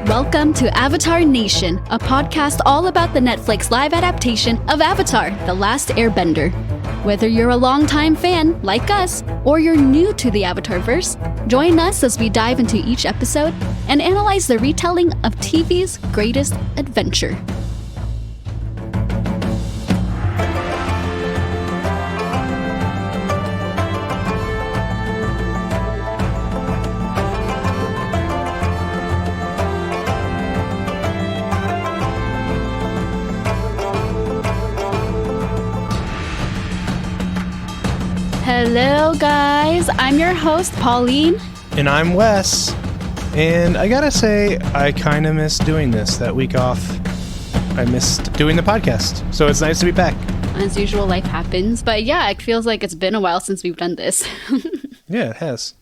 Welcome to Avatar Nation, a podcast all about the Netflix live adaptation of Avatar, The Last Airbender. Whether you're a longtime fan, like us, or you're new to the Avatarverse, join us as we dive into each episode and analyze the retelling of TV's greatest adventure. Hello guys, I'm your host Pauline. And I'm Wes. And I gotta say, I kind of missed doing this that week off. I missed doing the podcast. So it's nice to be back. As usual, life happens. But yeah, it feels like it's been a while since we've done this. Yeah, it has.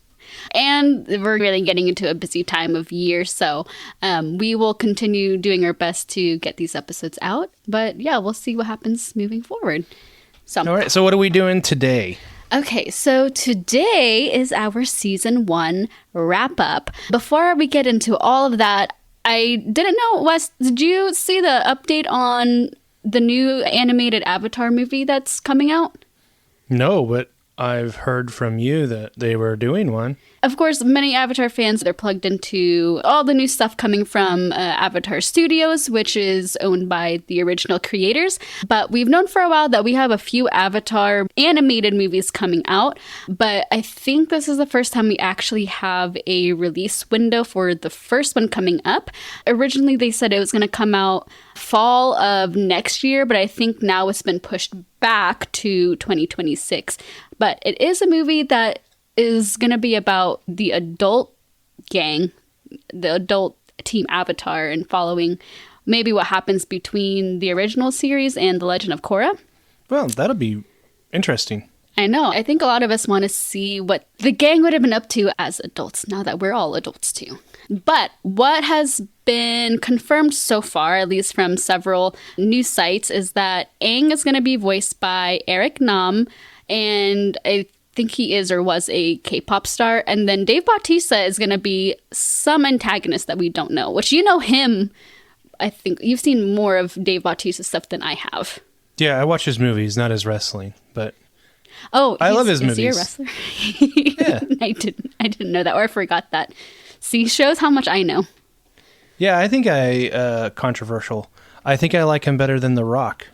And we're really getting into a busy time of year, so we will continue doing our best to get these episodes out. But yeah, we'll see what happens moving forward. So, all right, so what are we doing today? Okay, so today is our season 1 wrap up. Before we get into all of that, I didn't know, Wes, did you see the update on the new animated Avatar movie that's coming out? No, but I've heard from you that they were doing one. Of course, many Avatar fans, they're plugged into all the new stuff coming from Avatar Studios, which is owned by the original creators. But we've known for a while that we have a few Avatar animated movies coming out. But I think this is the first time we actually have a release window for the first one coming up. Originally, they said it was going to come out fall of next year, but I think now it's been pushed back to 2026. But it is a movie that is going to be about the adult gang, the adult team Avatar, and following maybe what happens between the original series and The Legend of Korra. Well, that'll be interesting. I know. I think a lot of us want to see what the gang would have been up to as adults, now that we're all adults too. But what has been confirmed so far, at least from several news sites, is that Aang is going to be voiced by Eric Nam, and I think he is or was a K-pop star. And then Dave Bautista is going to be some antagonist that we don't know, which, you know him, I think you've seen more of Dave Bautista stuff than I have. Yeah, I watch his movies, not his wrestling, but I love his movies. Is he a wrestler? Yeah. I didn't know that, or I forgot that. See, shows how much I know. Yeah, I think controversial. I think I like him better than The Rock.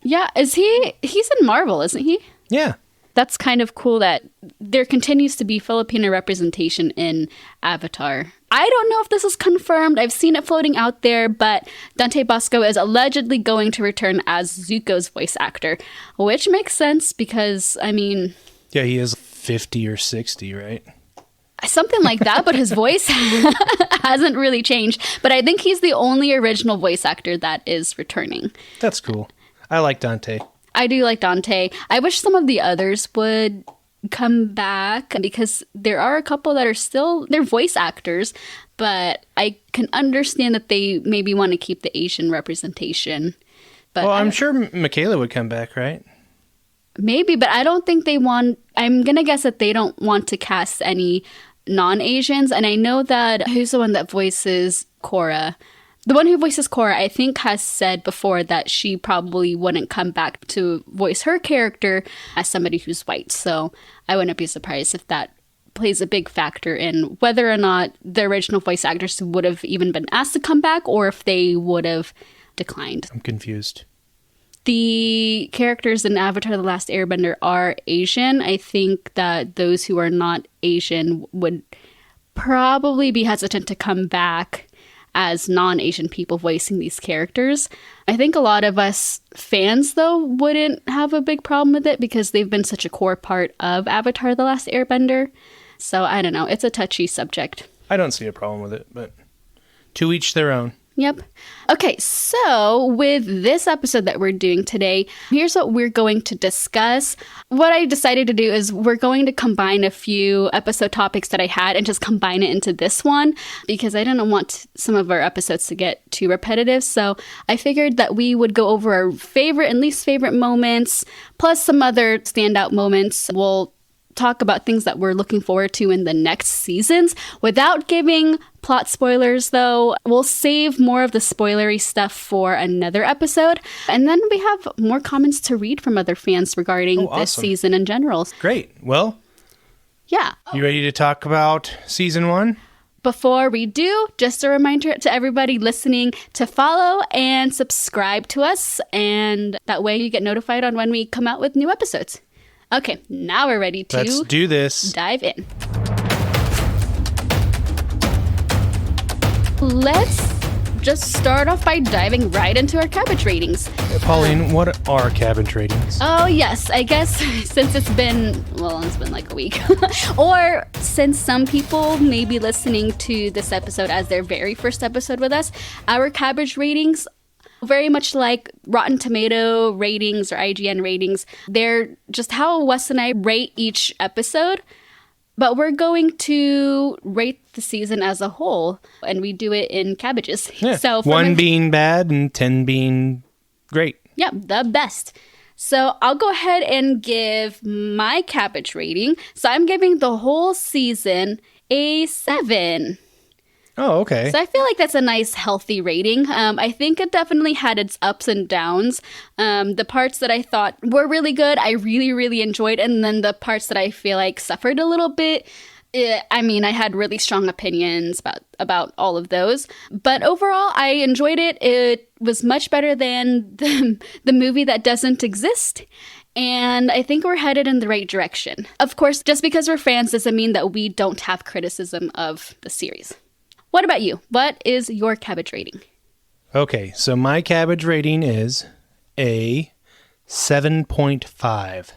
Yeah, he's in Marvel, isn't he? Yeah. That's kind of cool that there continues to be Filipino representation in Avatar. I don't know if this is confirmed. I've seen it floating out there, but Dante Bosco is allegedly going to return as Zuko's voice actor, which makes sense because, I mean... Yeah, he is 50 or 60, right? Something like that, but his voice hasn't really changed. But I think he's the only original voice actor that is returning. That's cool. I like Dante. I do like Dante. I wish some of the others would come back because there are a couple that are still, they're voice actors, but I can understand that they maybe want to keep the Asian representation. But well, I'm sure Michaela would come back, right? Maybe, but I don't think they want, I'm going to guess that they don't want to cast any non-Asians. And I know that, who's the one that voices Korra? The one who voices Korra, I think, has said before that she probably wouldn't come back to voice her character as somebody who's white. So I wouldn't be surprised if that plays a big factor in whether or not the original voice actors would have even been asked to come back or if they would have declined. I'm confused. The characters in Avatar: The Last Airbender are Asian. I think that those who are not Asian would probably be hesitant to come back as non-Asian people voicing these characters. I think a lot of us fans, though, wouldn't have a big problem with it because they've been such a core part of Avatar: The Last Airbender. So I don't know. It's a touchy subject. I don't see a problem with it, but to each their own. Yep. Okay, so with this episode that we're doing today, here's what we're going to discuss. What I decided to do is we're going to combine a few episode topics that I had and just combine it into this one because I didn't want some of our episodes to get too repetitive. So I figured that we would go over our favorite and least favorite moments, plus some other standout moments. We'll talk about things that we're looking forward to in the next seasons. Without giving plot spoilers, though, we'll save more of the spoilery stuff for another episode. And then we have more comments to read from other fans regarding this season in general. Great. Well, yeah. You ready to talk about season 1? Before we do, just a reminder to everybody listening to follow and subscribe to us, and that way you get notified on when we come out with new episodes. Okay, now we're ready to Let's do this. Dive in. Let's just start off by diving right into our cabbage ratings. Pauline, what are cabbage ratings? Oh, yes. I guess since it's been like a week. Or since some people may be listening to this episode as their very first episode with us, our cabbage ratings, very much like Rotten Tomato ratings or IGN ratings, they're just how Wes and I rate each episode. But we're going to rate the season as a whole, and we do it in cabbages. Yeah. So 1 being bad and 10 being great. Yeah, the best. So I'll go ahead and give my cabbage rating. So I'm giving the whole season a 7. Oh, okay. So I feel like that's a nice, healthy rating. I think it definitely had its ups and downs. The parts that I thought were really good, I really, really enjoyed. And then the parts that I feel like suffered a little bit, I had really strong opinions about all of those. But overall, I enjoyed it. It was much better than the movie that doesn't exist. And I think we're headed in the right direction. Of course, just because we're fans doesn't mean that we don't have criticism of the series. What about you? What is your cabbage rating? Okay, so my cabbage rating is a 7.5.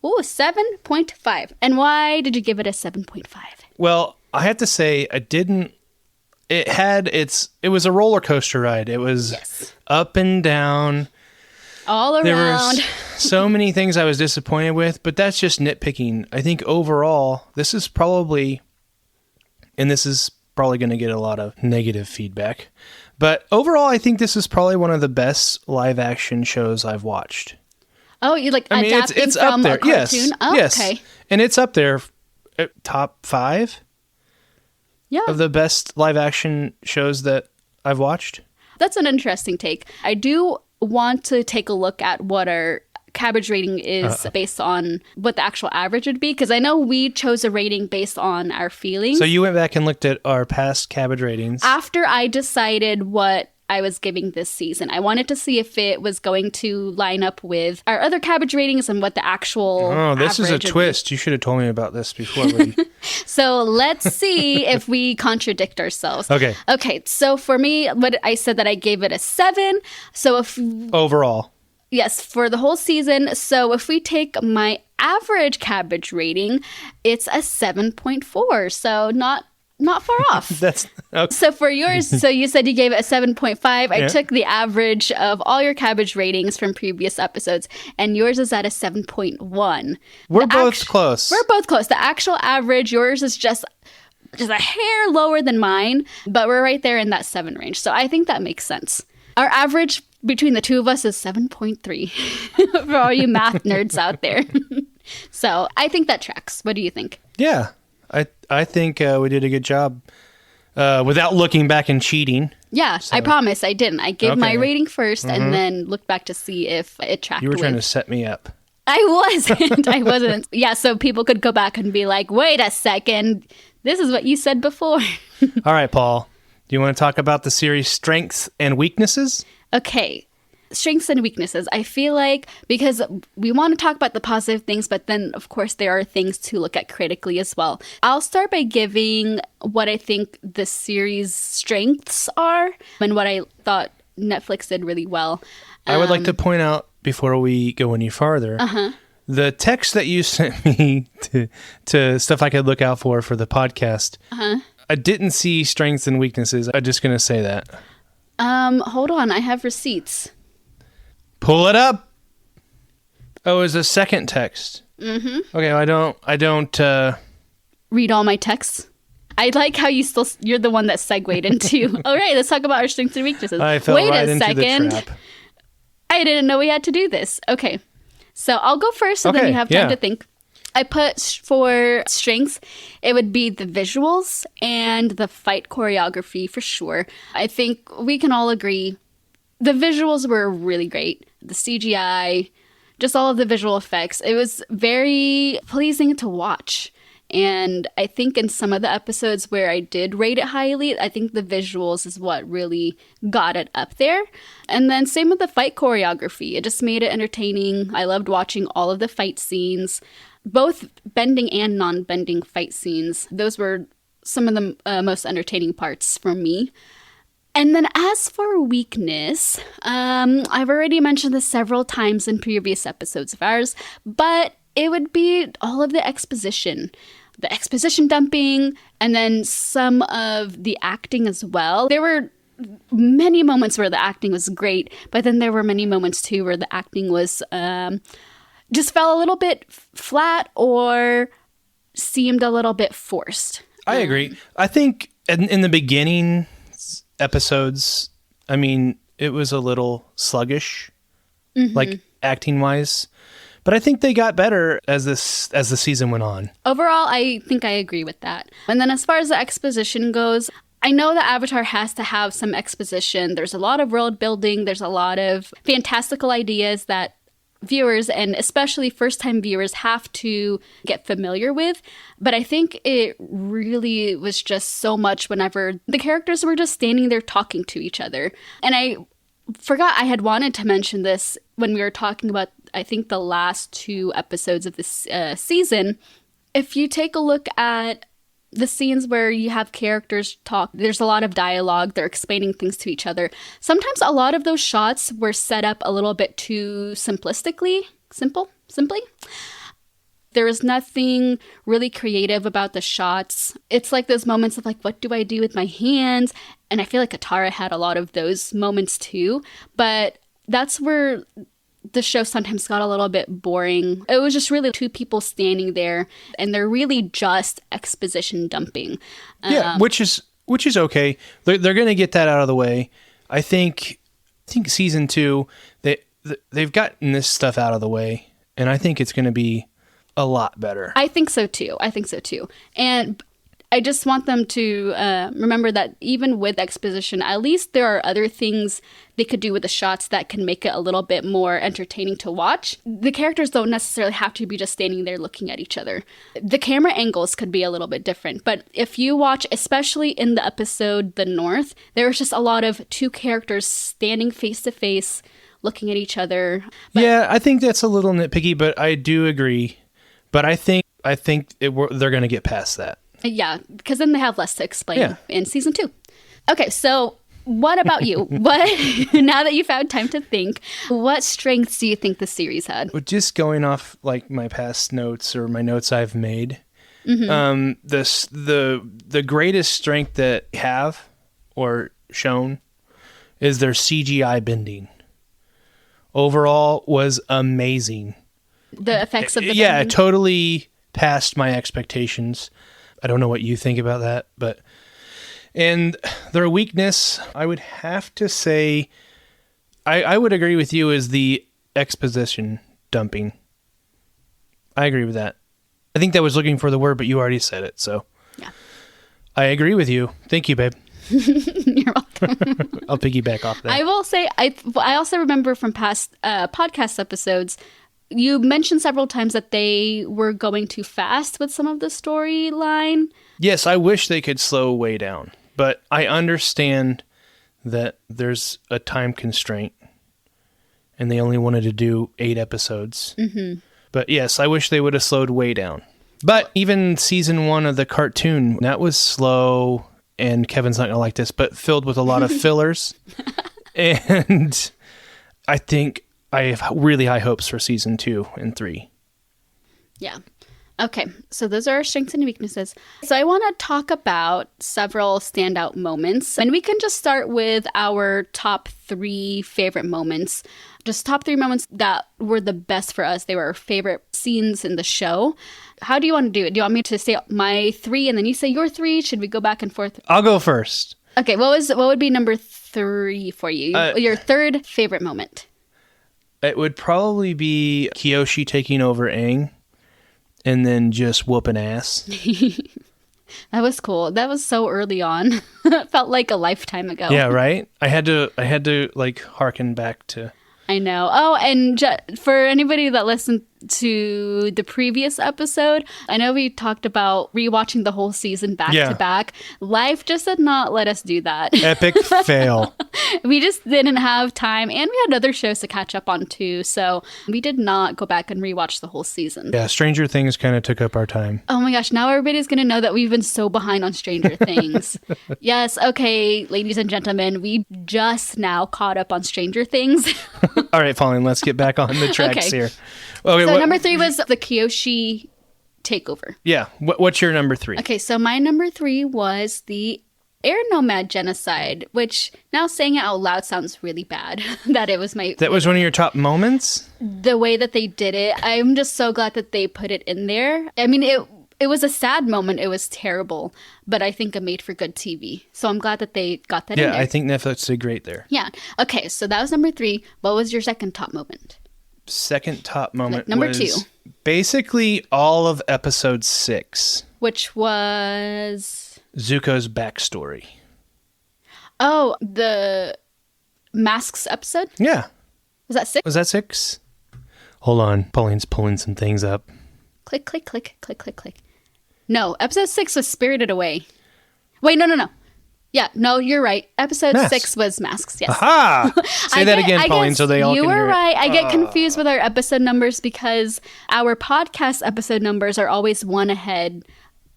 Ooh, 7.5. And why did you give it a 7.5? Well, I have to say, it was a roller coaster ride. It was up and down. All around. There were so many things I was disappointed with, but that's just nitpicking. I think overall, this is probably going to get a lot of negative feedback. But overall, I think this is probably one of the best live action shows I've watched. Oh, you adapting it's from up there. a cartoon? Yes. Oh, yes. Okay. And it's up there, top 5 of the best live action shows that I've watched. That's an interesting take. I do want to take a look at what our cabbage rating is based on what the actual average would be, because I know we chose a rating based on our feelings. So you went back and looked at our past cabbage ratings. After I decided what I was giving this season, I wanted to see if it was going to line up with our other cabbage ratings and what the actual this is a twist. You should have told me about this before we... So let's see if we contradict ourselves. Okay. So for me, what I said that I gave it a 7. So if... Overall. Yes, for the whole season. So if we take my average cabbage rating, it's a 7.4. So not far off. That's okay. So for yours, so you said you gave it a 7.5. I took the average of all your cabbage ratings from previous episodes, and yours is at a 7.1. We're both close. We're both close. The actual average, yours is just a hair lower than mine, but we're right there in that 7 range. So I think that makes sense. Our average between the two of us is 7.3 for all you math nerds out there. So I think that tracks. What do you think? Yeah, I think we did a good job without looking back and cheating. Yeah, so. I promise I didn't. I gave my rating first and then looked back to see if it tracked. You were trying to set me up. I wasn't. Yeah, so people could go back and be like, wait a second, this is what you said before. All right, Paul. Do you want to talk about the series' strengths and weaknesses? Okay. Strengths and weaknesses. I feel like because we want to talk about the positive things, but then, of course, there are things to look at critically as well. I'll start by giving what I think the series' strengths are and what I thought Netflix did really well. I would like to point out, before we go any farther, the text that you sent me to stuff I could look out for the podcast, I didn't see strengths and weaknesses. I'm just going to say that. Hold on. I have receipts. Pull it up. Oh, it's a second text. Mm-hmm. Okay, well, I don't read all my texts. I like how you're the one that segued into, all right, let's talk about our strengths and weaknesses. I fell Wait right a into second. the trap. I didn't know we had to do this. Okay. So I'll go first so then you have time to think. I put for strengths, it would be the visuals and the fight choreography for sure. I think we can all agree the visuals were really great. The CGI, just all of the visual effects. It was very pleasing to watch. And I think in some of the episodes where I did rate it highly, I think the visuals is what really got it up there. And then same with the fight choreography. It just made it entertaining. I loved watching all of the fight scenes, both bending and non-bending fight scenes. Those were some of the most entertaining parts for me. And then as for weakness, I've already mentioned this several times in previous episodes of ours, but it would be all of the exposition dumping, and then some of the acting as well. There were many moments where the acting was great, but then there were many moments too where the acting was just fell a little bit flat or seemed a little bit forced. I agree. I think in the beginning episodes, I mean, it was a little sluggish, like acting wise. But I think they got better as the season went on. Overall, I think I agree with that. And then as far as the exposition goes, I know that Avatar has to have some exposition. There's a lot of world building. There's a lot of fantastical ideas that viewers, and especially first-time viewers, have to get familiar with. But I think it really was just so much whenever the characters were just standing there talking to each other. And I forgot I had wanted to mention this when we were talking about, I think, the last 2 episodes of this season. If you take a look at the scenes where you have characters talk, there's a lot of dialogue, they're explaining things to each other. Sometimes a lot of those shots were set up a little bit too simply. There was nothing really creative about the shots. It's like those moments of like, what do I do with my hands? And I feel like Katara had a lot of those moments too. But that's where the show sometimes got a little bit boring. It was just really 2 people standing there, and they're really just exposition dumping. Yeah, which is okay. They're going to get that out of the way. I think season 2, they've gotten this stuff out of the way, and I think it's going to be a lot better. I think so too. And I just want them to remember that even with exposition, at least there are other things they could do with the shots that can make it a little bit more entertaining to watch. The characters don't necessarily have to be just standing there looking at each other. The camera angles could be a little bit different. But if you watch, especially in the episode The North, there was just a lot of 2 characters standing face to face, looking at each other. Yeah, I think that's a little nitpicky, but I do agree. But I think they're going to get past that. Yeah, because then they have less to explain in season 2. Okay, so what about you? Now that you've had time to think, what strengths do you think the series had? Just going off like my past notes or my notes I've made, the greatest strength that they have or shown is their CGI bending. Overall was amazing. The effects of the bending? Yeah, totally passed my expectations. I don't know what you think about that, but and their weakness, I would have to say, I would agree with you, is the exposition dumping. I agree with that. I think that was looking for the word, but you already said it, so yeah, I agree with you. Thank you, babe. You're welcome. I'll piggyback off that. I will say, I also remember from past podcast episodes, you mentioned several times that they were going too fast with some of the storyline. Yes, I wish they could slow way down, but I understand that there's a time constraint and they only wanted to do 8 episodes. Mm-hmm. But yes, I wish they would have slowed way down. But even season 1 of the cartoon, that was slow, and Kevin's not going to like this, but filled with a lot of fillers. And I think I have really high hopes for season 2 and 3. Yeah. Okay, so those are our strengths and weaknesses. So I want to talk about several standout moments, and we can just start with our top 3 favorite moments. Just top 3 moments that were the best for us. They were our favorite scenes in the show. How do you want to do it? Do you want me to say my 3 and then you say your 3? Should we go back and forth? I'll go first. Okay, what would be number 3 for you? Your 3rd favorite moment? It would probably be Kyoshi taking over Aang and then just whooping ass. That was cool. That was so early on. It felt like a lifetime ago. Yeah, right? I had to like harken back to... I know. Oh, and for anybody that listened to the previous episode, I know we talked about rewatching the whole season back to back. Life just did not let us do that. Epic fail. We just didn't have time, and we had other shows to catch up on too, so we did not go back and rewatch the whole season. Yeah, Stranger Things kind of took up our time. Oh my gosh, now everybody's going to know that we've been so behind on Stranger Things. Yes, okay, ladies and gentlemen, we just now caught up on Stranger Things. All right, Pauline, let's get back on the tracks here. Okay, so number 3 was the Kyoshi takeover. Yeah, what's your number 3? Okay, so my number 3 was the Air Nomad genocide, which now saying it out loud sounds really bad. That it was That was one of your top moments? The way that they did it, I'm just so glad that they put it in there. I mean, it was a sad moment. It was terrible, but I think it made for good TV. So I'm glad that they got that in there. Yeah, I think Netflix did great there. Yeah. Okay, so that was number 3. What was your second top moment? Second top moment number was 2. Basically all of episode 6. Which was... Zuko's backstory. Oh, the Masks episode? Yeah. Was that 6? Was that 6? Hold on. Pauline's pulling some things up. Click, click, click, click, click, click. No, episode 6 was Spirited Away. Wait, no. Yeah, no, you're right. Episode 6 was Masks, yes. Aha! Say that again, Pauline, so they all can hear it. You were right. I get confused with our episode numbers because our podcast episode numbers are always one ahead.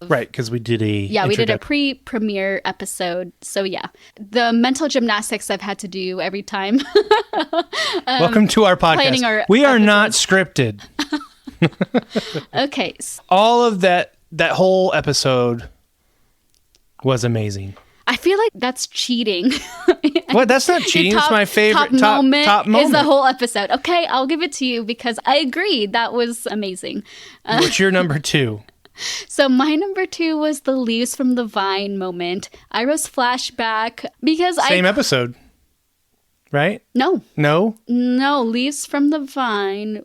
Right, because we did a pre-premiere episode. So yeah, the mental gymnastics I've had to do every time. Welcome to our podcast. We are not scripted. Okay. All of that whole episode was amazing. I feel like that's cheating. What? That's not cheating. It's my favorite top moment. Is the whole episode. Okay, I'll give it to you because I agree. That was amazing. What's your number 2? So my number 2 was the Leaves from the Vine moment. Iroh's flashback because Same episode, right? No, Leaves from the Vine.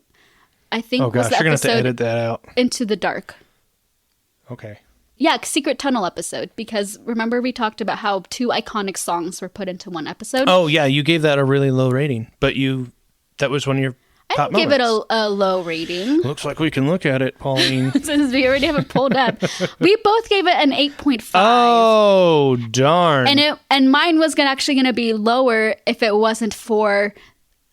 I think. Oh gosh, was the you're gonna have to episode edit that out. Into the Dark. Okay. Yeah, Secret Tunnel episode, because remember we talked about how 2 iconic songs were put into one episode? Oh, yeah, you gave that a really low rating, but that was one of your top moments. I didn't give it a low rating. Looks like we can look at it, Pauline. Since we already have it pulled up. We both gave it an 8.5. Oh, darn. And mine was actually going to be lower if it wasn't for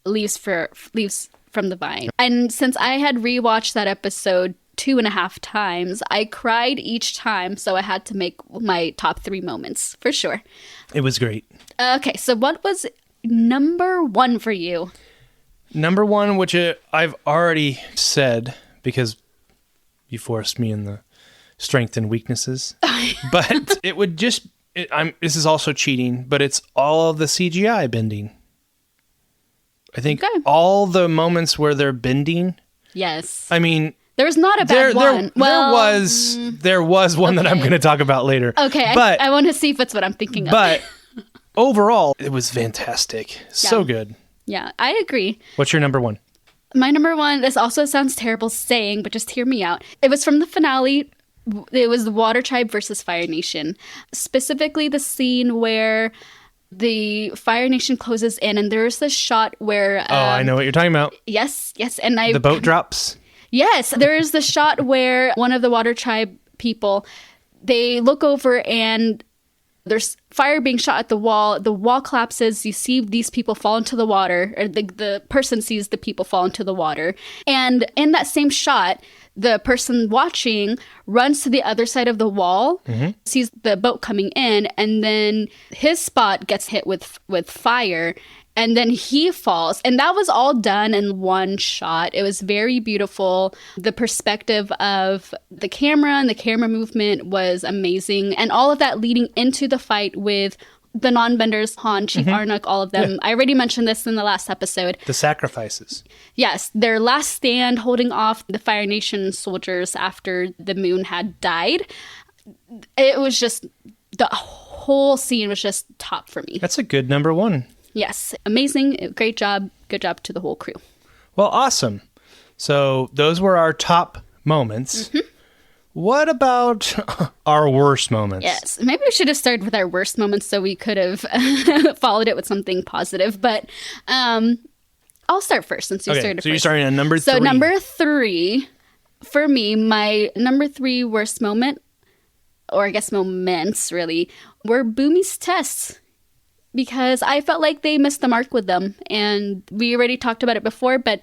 Leaves from the Vine. And since I had rewatched that episode 2.5 times. I cried each time, so I had to make my top 3 moments, for sure. It was great. Okay, so what was number 1 for you? Number 1, which I've already said, because you forced me in the strengths and weaknesses. But it would just... this is also cheating, but it's all of the CGI bending. I think all the moments where they're bending... Yes. I mean... There's not a bad one. There was one that I'm going to talk about later. Okay, but I want to see if it's what I'm thinking of. But overall, it was fantastic. So good. Yeah, I agree. What's your number 1? My number 1, this also sounds terrible saying, but just hear me out. It was from the finale. It was the Water Tribe versus Fire Nation. Specifically the scene where the Fire Nation closes in, and there's this shot where... I know what you're talking about. Yes. And the boat drops. Yes, there is the shot where one of the Water Tribe people, they look over and there's fire being shot at the wall collapses, you see these people fall into the water, or the person sees the people fall into the water, and in that same shot, the person watching runs to the other side of the wall, sees the boat coming in, and then his spot gets hit with fire, and then he falls. And that was all done in one shot. It was very beautiful. The perspective of the camera and the camera movement was amazing. And all of that leading into the fight with the non-benders, Han, Chief Arnuk, all of them. Yeah. I already mentioned this in the last episode. The sacrifices. Yes. Their last stand holding off the Fire Nation soldiers after the moon had died. It was just, the whole scene was just top for me. That's a good number 1. Yes. Amazing. Great job. Good job to the whole crew. Well, awesome. So those were our top moments. What about our worst moments? Yes. Maybe we should have started with our worst moments so we could have followed it with something positive. But I'll start first since you started first. So you're starting at number 3. So number 3, for me, my number 3 worst moment, or I guess moments really, were Boomy's tests. Because I felt like they missed the mark with them. And we already talked about it before, but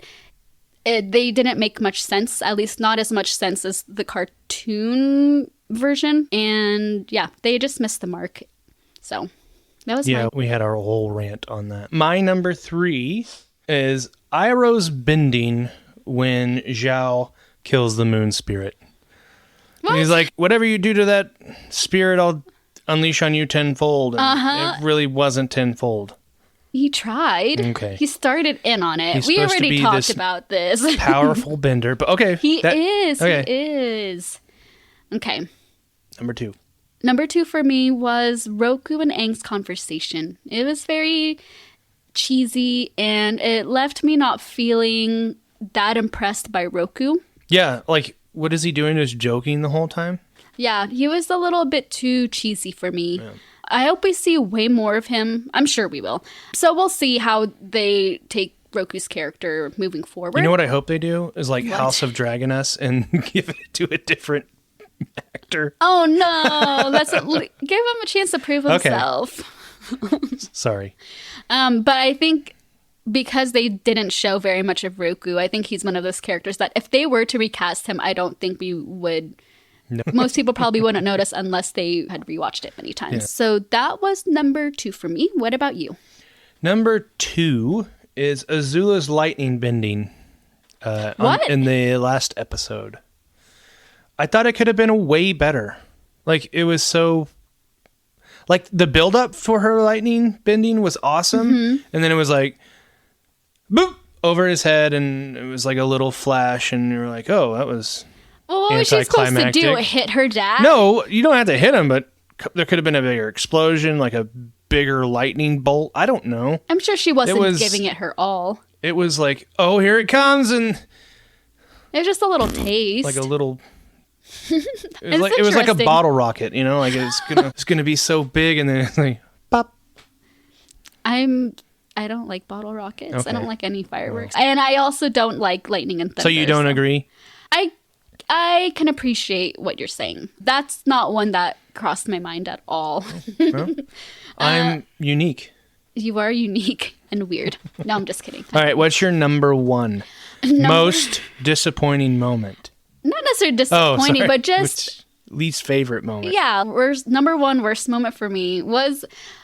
they didn't make much sense. At least not as much sense as the cartoon version. And yeah, they just missed the mark. So that was we had our whole rant on that. My number 3 is Iroh's bending when Zhao kills the moon spirit. And he's like, whatever you do to that spirit, I'll unleash on you tenfold. And it really wasn't tenfold. He tried. Okay. He started in on it. We already talked about this. Powerful bender. But okay. He is. Okay. Number 2. Number 2 for me was Roku and Aang's conversation. It was very cheesy and it left me not feeling that impressed by Roku. Yeah. Like, what is he doing? Just joking the whole time? Yeah, he was a little bit too cheesy for me. Yeah. I hope we see way more of him. I'm sure we will. So we'll see how they take Roku's character moving forward. You know what I hope they do? Is like House of Dragon us and give it to a different actor. Oh, no. Give him a chance to prove himself. Okay. Sorry. But I think because they didn't show very much of Roku, I think he's one of those characters that if they were to recast him, I don't think we would... No. Most people probably wouldn't notice unless they had rewatched it many times. Yeah. So that was number 2 for me. What about you? Number 2 is Azula's lightning bending in the last episode. I thought it could have been way better. Like, it was so... Like, the build-up for her lightning bending was awesome. Mm-hmm. And then it was like... Boop! Over his head, and it was like a little flash, and you were like, oh, that was... Well, what was she supposed to do? Hit her dad? No, you don't have to hit him, but there could have been a bigger explosion, like a bigger lightning bolt. I don't know. I'm sure she wasn't giving it her all. It was like, oh, here it comes, and it was just a little taste, like a little. It was like a bottle rocket, you know, like it's gonna be so big, and then it's like pop. I don't like bottle rockets. Okay. I don't like any fireworks, and I also don't like lightning and thunder. So you don't agree? I can appreciate what you're saying. That's not one that crossed my mind at all. Well, I'm unique. You are unique and weird. No, I'm just kidding. All right, what's your number 1 most disappointing moment? Not necessarily disappointing, but just... least favorite moment. Yeah, number 1 worst moment for me was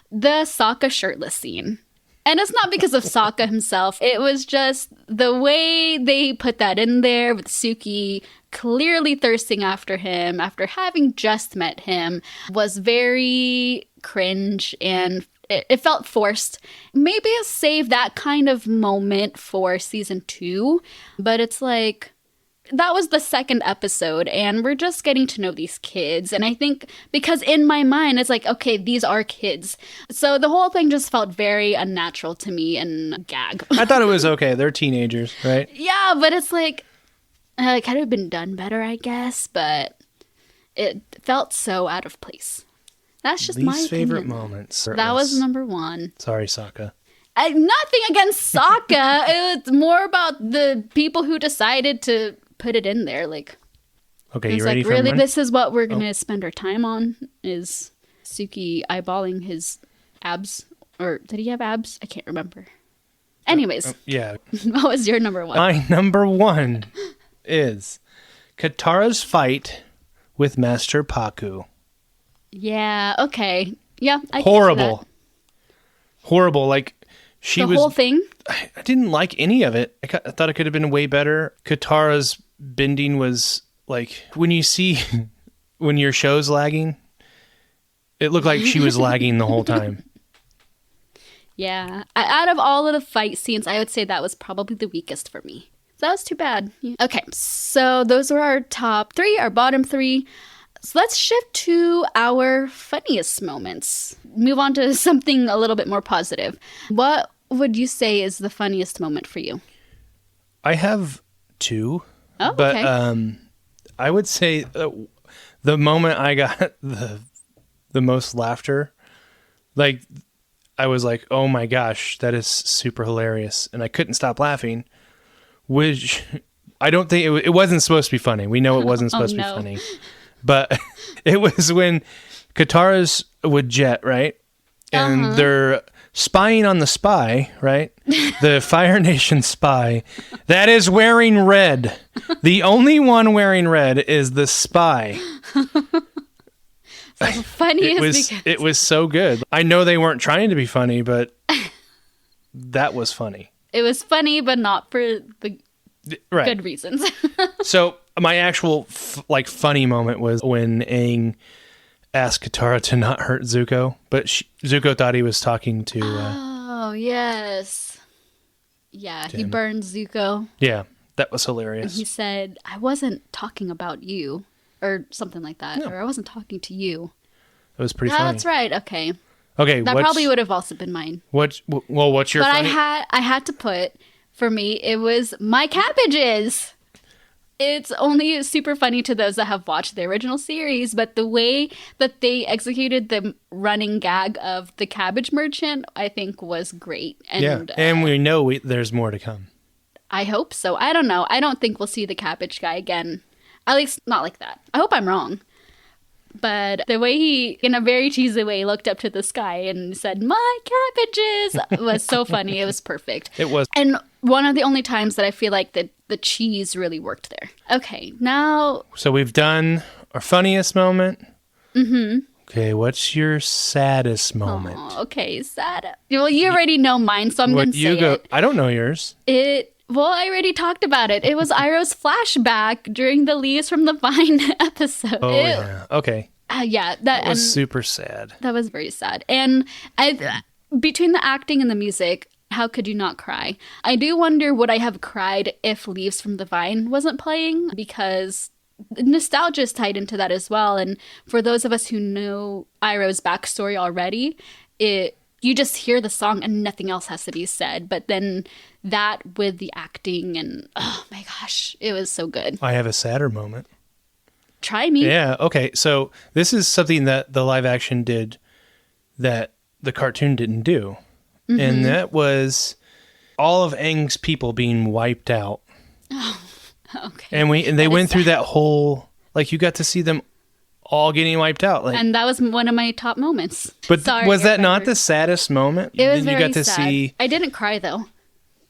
the Sokka shirtless scene. And it's not because of Sokka himself. It was just the way they put that in there with Suki clearly thirsting after him, after having just met him, was very cringe and it felt forced. Maybe save that kind of moment for season 2, but it's like... That was the second episode, and we're just getting to know these kids. And I think because in my mind, it's like, okay, these are kids. So the whole thing just felt very unnatural to me and gag. I thought it was okay. They're teenagers, right? Yeah, but it's like, it could have been done better, I guess. But it felt so out of place. That's just my opinion. Least favorite moments. That was number 1. Sorry, Sokka. Nothing against Sokka. It's more about the people who decided to put it in there. Like, okay, you ready for really mine? This is what we're gonna spend our time on, is Suki eyeballing his abs. Or did he have abs? I can't remember. Anyways, yeah. What was your number 1? My number 1 is Katara's fight with Master Paku. Yeah, okay. Yeah, I horrible. Horrible. Like, the whole thing? I didn't like any of it. I thought it could have been way better. Katara's bending was like, when your show's lagging, it looked like she was lagging the whole time. Yeah. Out of all of the fight scenes, I would say that was probably the weakest for me. So that was too bad. Yeah. Okay, so those were our top 3, our bottom 3. So let's shift to our funniest moments. Move on to something a little bit more positive. What would you say is the funniest moment for you? I have 2. Oh, but okay. I would say the moment I got the most laughter, like I was like, oh my gosh, that is super hilarious. And I couldn't stop laughing, which I don't think it wasn't supposed to be funny. We know it wasn't supposed to be funny, but it was when Katara's with Jet, right? And they're spying on the spy, right? The Fire Nation spy that is wearing red. The only one wearing red is the spy. So funny it was so good. I know they weren't trying to be funny, but that was funny. It was funny, but not for the good reasons. So my actual funny moment was when Aang asked Katara to not hurt Zuko, but Zuko thought he was talking to... oh, yes. Yeah, he burned Zuko. Yeah, that was hilarious. And he said, I wasn't talking about you, or something like that, or I wasn't talking to you. It was pretty funny. That's right, okay. Okay, that probably would have also been mine. What's your But funny? I had to put, for me, it was my cabbages. It's only super funny to those that have watched the original series, but the way that they executed the running gag of the cabbage merchant, I think was great. And, and we know there's more to come. I hope so. I don't know. I don't think we'll see the cabbage guy again. At least not like that. I hope I'm wrong. But the way he, in a very cheesy way, looked up to the sky and said, my cabbages, was so funny. It was perfect. It was. And one of the only times that I feel like the cheese really worked there. Okay, now... So we've done our funniest moment. Mm-hmm. Okay, what's your saddest moment? Oh, okay, sad. Well, you already know mine, so I'm going to say it. I don't know yours. Well, I already talked about it. It was Iroh's flashback during the Leaves from the Vine episode. Oh, yeah. Okay. Yeah. That was super sad. That was very sad. And between the acting and the music, how could you not cry? I do wonder, would I have cried if Leaves from the Vine wasn't playing? Because nostalgia is tied into that as well. And for those of us who know Iroh's backstory already, you just hear the song and nothing else has to be said. But then that with the acting and, oh my gosh, it was so good. I have a sadder moment. Try me. Yeah, okay. So this is something that the live action did that the cartoon didn't do. Mm-hmm. And that was all of Aang's people being wiped out. Oh, okay. And they went through that whole, like, you got to see them all getting wiped out. Like, and that was one of my top moments. But was that not the saddest moment? It was very you got to sad. See... I didn't cry, though.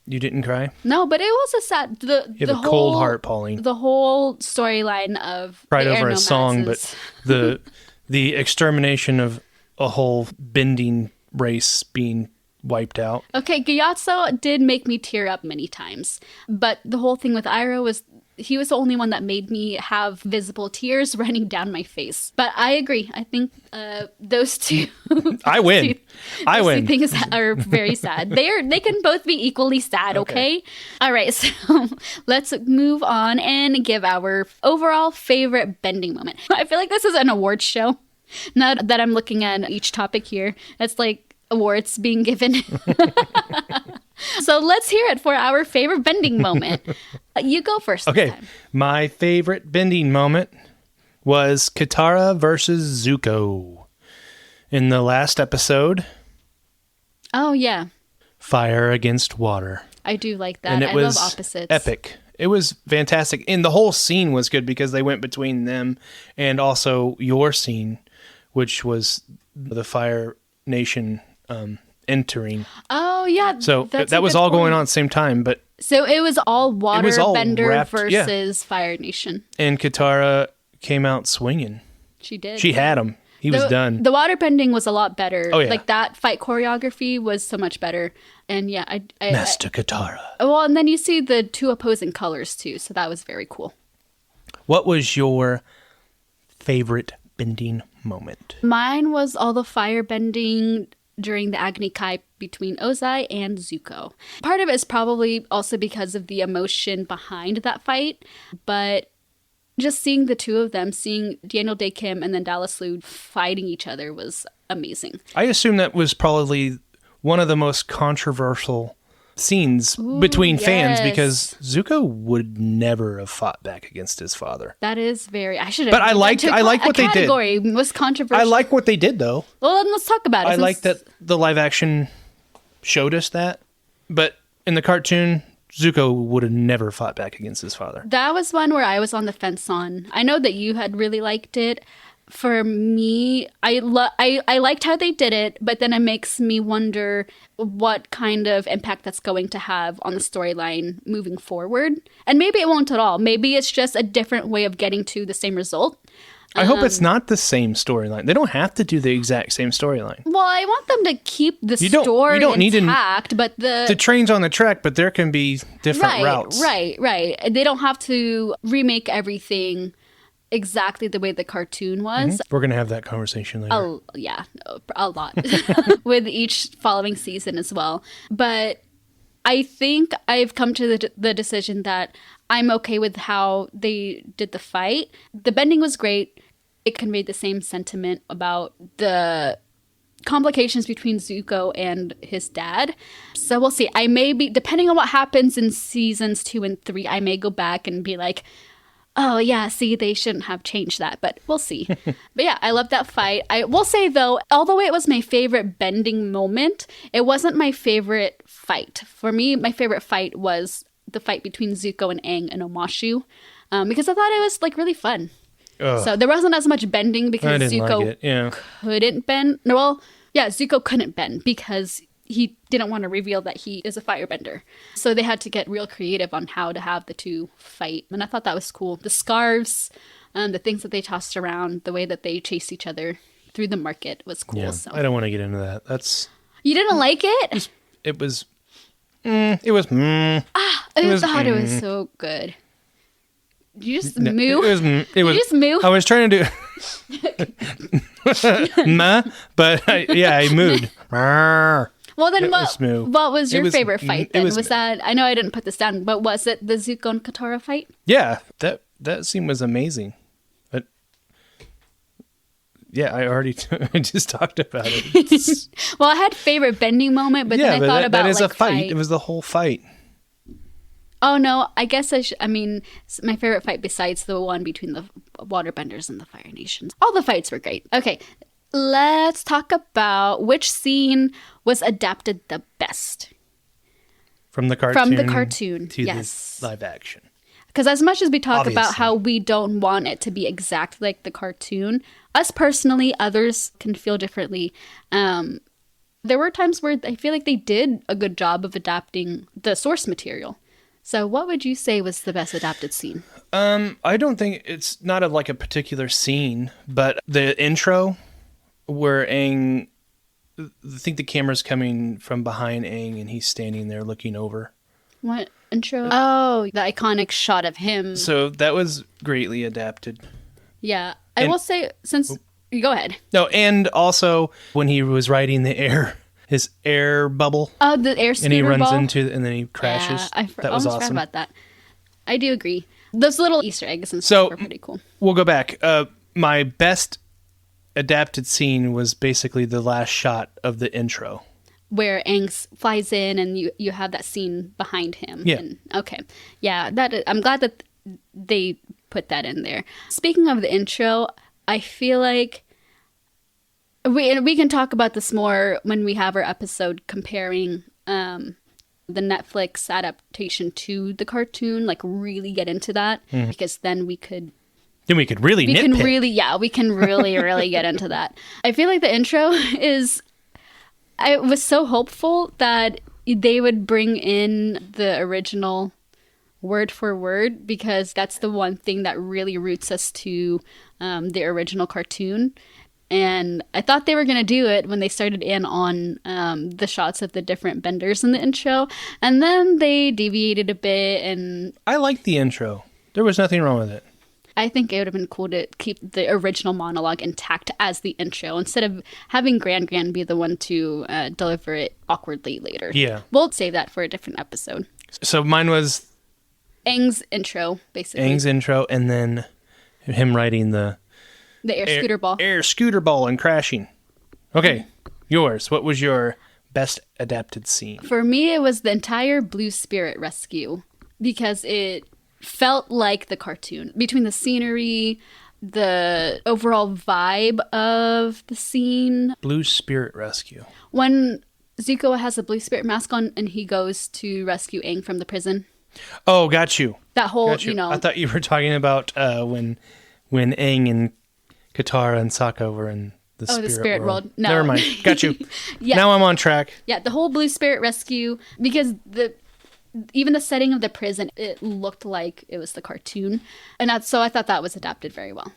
You didn't cry? No, but it was a sad... You have a cold heart, Pauline. The whole storyline of... Cried over a song, but the extermination of a whole bending race being wiped out. Okay, Gyatso did make me tear up many times. But the whole thing with Iroh was... He was the only one that made me have visible tears running down my face. But I agree. I think those two... I win. I win. Two things are very sad. They can both be equally sad, okay? All right, so let's move on and give our overall favorite bending moment. I feel like this is an awards show. Now that I'm looking at each topic here, it's like awards being given. So let's hear it for our favorite bending moment. You go first. Okay. My favorite bending moment was Katara versus Zuko in the last episode. Oh, yeah. Fire against water. I do like that. And it was love opposites. Epic. It was fantastic. And the whole scene was good because they went between them and also your scene, which was the Fire Nation entering. Oh, yeah. So that was all going on at the same time, but... So it was all Waterbender versus yeah. Fire Nation. And Katara came out swinging. She did. She had him. He was done. The waterbending was a lot better. Oh, yeah. Like, that fight choreography was so much better. And yeah, Master Katara. Well, and then you see the two opposing colors, too. So that was very cool. What was your favorite bending moment? Mine was all the fire bending during the Agni Kai between Ozai and Zuko. Part of it is probably also because of the emotion behind that fight, but just seeing the two of them, seeing Daniel Dae Kim and then Dallas Liu fighting each other was amazing. I assume that was probably one of the most controversial scenes between fans yes. because Zuko would never have fought back against his father. That is very. I should have. But I like what they did. Category was controversial. I like what they did though. Well, then let's talk about it. I like that the live action showed us that, but in the cartoon, Zuko would have never fought back against his father. That was one where I was on the fence on. I know that you had really liked it. For me, I liked how they did it, but then it makes me wonder what kind of impact that's going to have on the storyline moving forward. And maybe it won't at all. Maybe it's just a different way of getting to the same result. I hope it's not the same storyline. They don't have to do the exact same storyline. Well, I want them to keep the story intact, but the train's on the track, but there can be different routes. Right. They don't have to remake everything exactly the way the cartoon was. Mm-hmm. We're going to have that conversation later. Oh, yeah, a lot with each following season as well. But I think I've come to the decision that I'm okay with how they did the fight. The bending was great. It conveyed the same sentiment about the complications between Zuko and his dad. So we'll see. I may be, depending on what happens in seasons 2 and 3, I may go back and be like, oh, yeah, see, they shouldn't have changed that, but we'll see. But yeah, I love that fight. I will say, though, although it was my favorite bending moment, it wasn't my favorite fight. For me, my favorite fight was the fight between Zuko and Aang and Omashu, because I thought it was, like, really fun. Ugh. So there wasn't as much bending because Zuko couldn't bend. No, well, yeah, Zuko couldn't bend because he didn't want to reveal that he is a firebender. So they had to get real creative on how to have the two fight. And I thought that was cool. The scarves, the things that they tossed around, the way that they chased each other through the market was cool. Yeah, so. I don't want to get into that. You didn't like it? I thought it was so good. Did you just moo? It was just moo? I was trying to do but I mooed. Well, then what was your favorite fight then? Was that, I know I didn't put this down, but was it the Zuko and Katara fight? Yeah, that scene was amazing. But yeah, I just talked about it. Well, I had favorite bending moment, but then I thought about that is like, a fight. It was the whole fight. Oh, no, I guess my favorite fight besides the one between the waterbenders and the Fire Nations. All the fights were great. Okay, let's talk about which scene was adapted the best. From the cartoon? To yes. The live action. Because as much as we talk about how we don't want it to be exact like the cartoon, us personally, others can feel differently. There were times where I feel like they did a good job of adapting the source material. So what would you say was the best adapted scene? I don't think it's not a particular scene, but the intro where Aang, I think the camera's coming from behind Aang and he's standing there looking over. What intro? Oh, the iconic shot of him. So that was greatly adapted. Yeah. I will say, you go ahead. No, and also when he was riding his air bubble. Oh, the air scooter and he runs ball? and then he crashes. Yeah, that was awesome. Forgot about that. I do agree. Those little Easter eggs and stuff were pretty cool. We'll go back. My best adapted scene was basically the last shot of the intro. Where Aang flies in and you have that scene behind him. Yeah. Okay. Yeah, I'm glad that they put that in there. Speaking of the intro, I feel like we can talk about this more when we have our episode comparing the Netflix adaptation to the cartoon, like really get into that, because then we could really nitpick. We can really get into that. I feel like the intro I was so hopeful that they would bring in the original word for word, because that's the one thing that really roots us to the original cartoon. And I thought they were going to do it when they started in on the shots of the different benders in the intro. And then they deviated a bit. And I liked the intro. There was nothing wrong with it. I think it would have been cool to keep the original monologue intact as the intro, instead of having Gran be the one to deliver it awkwardly later. Yeah. We'll save that for a different episode. So mine was Aang's intro, basically. Aang's intro, and then him riding the air scooter ball. Air scooter ball and crashing. Okay, yours. What was your best adapted scene? For me, it was the entire Blue Spirit rescue because it felt like the cartoon. Between the scenery, the overall vibe of the scene. Blue Spirit rescue. When Zuko has a Blue Spirit mask on and he goes to rescue Aang from the prison. Oh, got you. That whole, you know. I thought you were talking about when Aang and Katara and Sokka were in the spirit world. No. Never mind. Got you. Yeah. Now I'm on track. Yeah, the whole Blue Spirit rescue, because even the setting of the prison, it looked like it was the cartoon. And so I thought that was adapted very well.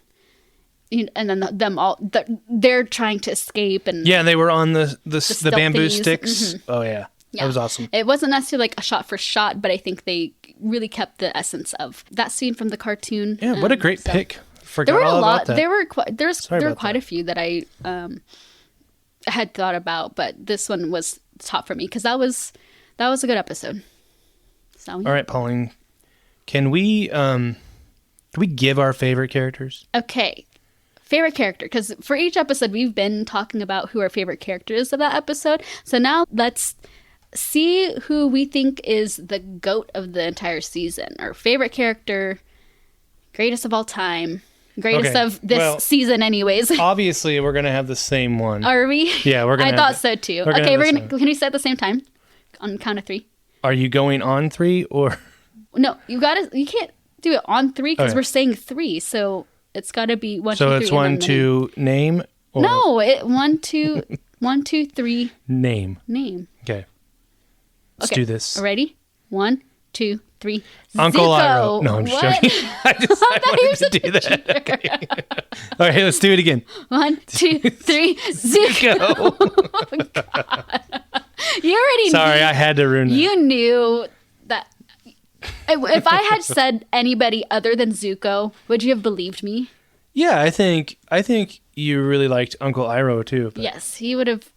And then they're trying to escape. And yeah, they were on the bamboo thingies. sticks. Mm-hmm. Oh, yeah. That was awesome. It wasn't necessarily like a shot for shot, but I think they really kept the essence of that scene from the cartoon. Yeah, what a great pick. There were all a lot. about that. There were quite a few that I had thought about, but this one was top for me because that was a good episode. So, yeah. All right, Pauline, can we give our favorite characters? Okay, favorite character, because for each episode we've been talking about who our favorite character is of that episode. So now let's see who we think is the GOAT of the entire season. Our favorite character, greatest of all time. Greatest of this season, anyways. Obviously, we're gonna have the same one. Are we? Yeah, we're gonna. I thought so too. Okay, can we say at the same time on count of 3? Are you going on 3 or? No, you can't do it on 3 because we're saying 3, so it's got to be 1, 2, 3. So it's 1, 2, name. Or... No, 1, 2, 1, 2, 3. Name. Okay. Let's do this. Ready? 1, 2, 3. Uncle Zuko. Iroh. No, I'm just joking. I wanted to do that. Okay. All right, let's do it again. 1, 2, 3. Zuko. Oh, God. You already Sorry, I had to ruin it. You knew that. If I had said anybody other than Zuko, would you have believed me? Yeah, I think you really liked Uncle Iroh too. But... Yes, he would have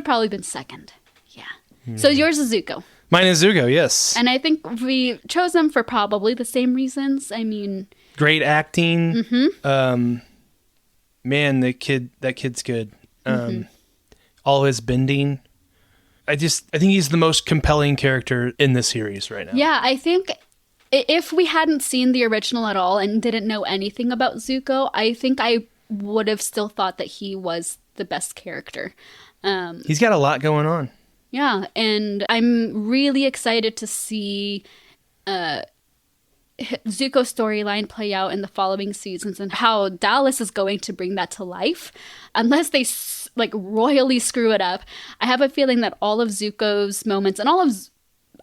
probably been second. Yeah. So yours is Zuko. Mine is Zuko, yes. And I think we chose him for probably the same reasons. I mean, great acting. Mm-hmm. Man, that kid's good. All his bending. I think he's the most compelling character in the series right now. Yeah, I think if we hadn't seen the original at all and didn't know anything about Zuko, I think I would have still thought that he was the best character. He's got a lot going on. Yeah, and I'm really excited to see Zuko's storyline play out in the following seasons and how Dallas is going to bring that to life. Unless they royally screw it up, I have a feeling that all of Zuko's moments and all of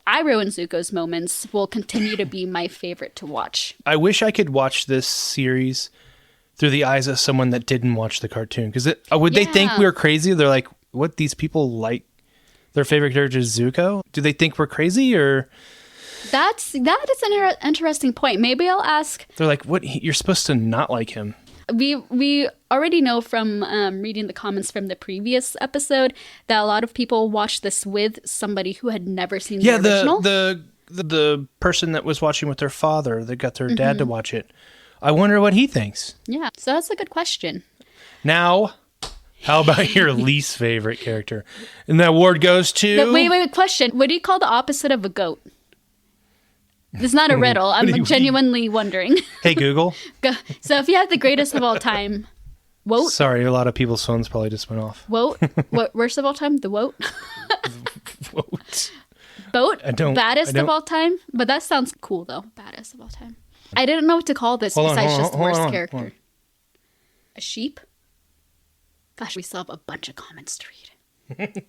Iroh and Zuko's moments will continue to be my favorite to watch. I wish I could watch this series through the eyes of someone that didn't watch the cartoon. Because they think we're crazy? They're like, what, these people like their favorite character is Zuko? Do they think we're crazy or... That is an interesting point. Maybe I'll ask... They're like, what? You're supposed to not like him. We already know from reading the comments from the previous episode that a lot of people watched this with somebody who had never seen the original. The person that was watching with their father that got their dad to watch it. I wonder what he thinks. Yeah, so that's a good question. Now, how about your least favorite character? And the award goes to... Wait, question. What do you call the opposite of a goat? This is not a riddle. I'm genuinely wondering. Hey, Google. So if you have the greatest of all time, woat? Sorry, a lot of people's phones probably just went off. Woat? Worst of all time? The woat? Woat. Boat? Baddest of all time? But that sounds cool, though. Baddest of all time. I didn't know what to call this besides just worst character. A sheep? Gosh, we still have a bunch of comments to read.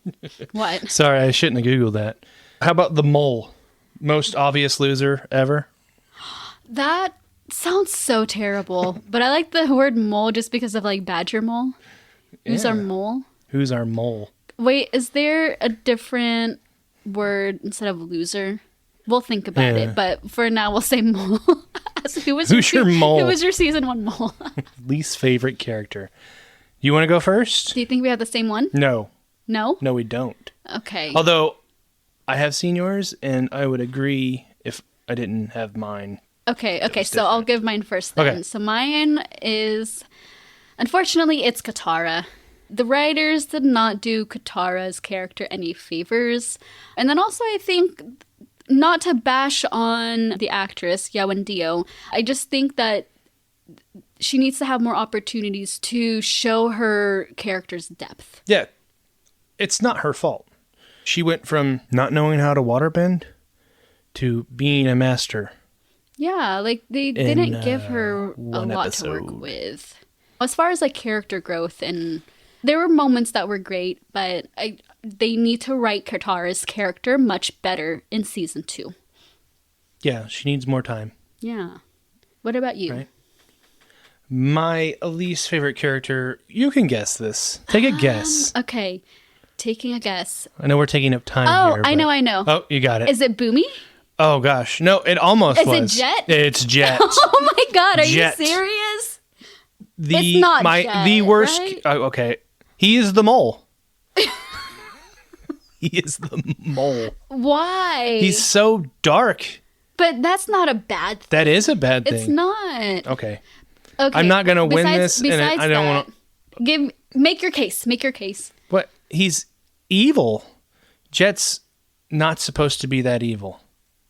What? Sorry, I shouldn't have Googled that. How about the mole? Most obvious loser ever? That sounds so terrible. But I like the word mole just because of badger mole. Who's our mole? Who's our mole? Wait, is there a different word instead of loser? We'll think about it. But for now, we'll say mole. Who's your mole? Who was your season 1 mole? Least favorite character. You want to go first? Do you think we have the same one? No. No? No, we don't. Okay. Although... I have seen yours, and I would agree if I didn't have mine. Okay, so I'll give mine first then. Okay. So mine is, unfortunately, it's Katara. The writers did not do Katara's character any favors. And then also I think, not to bash on the actress, Yawendio, I just think that she needs to have more opportunities to show her character's depth. Yeah. It's not her fault. She went from not knowing how to waterbend to being a master. Yeah, like they didn't give her a lot to work with. As far as like character growth, and there were moments that were great, but they need to write Katara's character much better in season 2. Yeah, she needs more time. Yeah. What about you? Right. My least favorite character, you can guess this. Take a guess. Okay. Taking a guess. I know we're taking up time here. Oh, I know. Oh, you got it. Is it Boomy? Oh, gosh. No, it almost was. Is it Jet? It's Jet. Oh, my God. Are Jet. you serious? It's not Jet, the worst. right? Okay. He is the mole. He is the mole. Why? He's so dark. But that's not a bad thing. That is a bad thing. It's not. Okay. Okay. I'm not going to win this, and I don't want to. Make your case. Make your case. What? He's evil. Jet's not supposed to be that evil,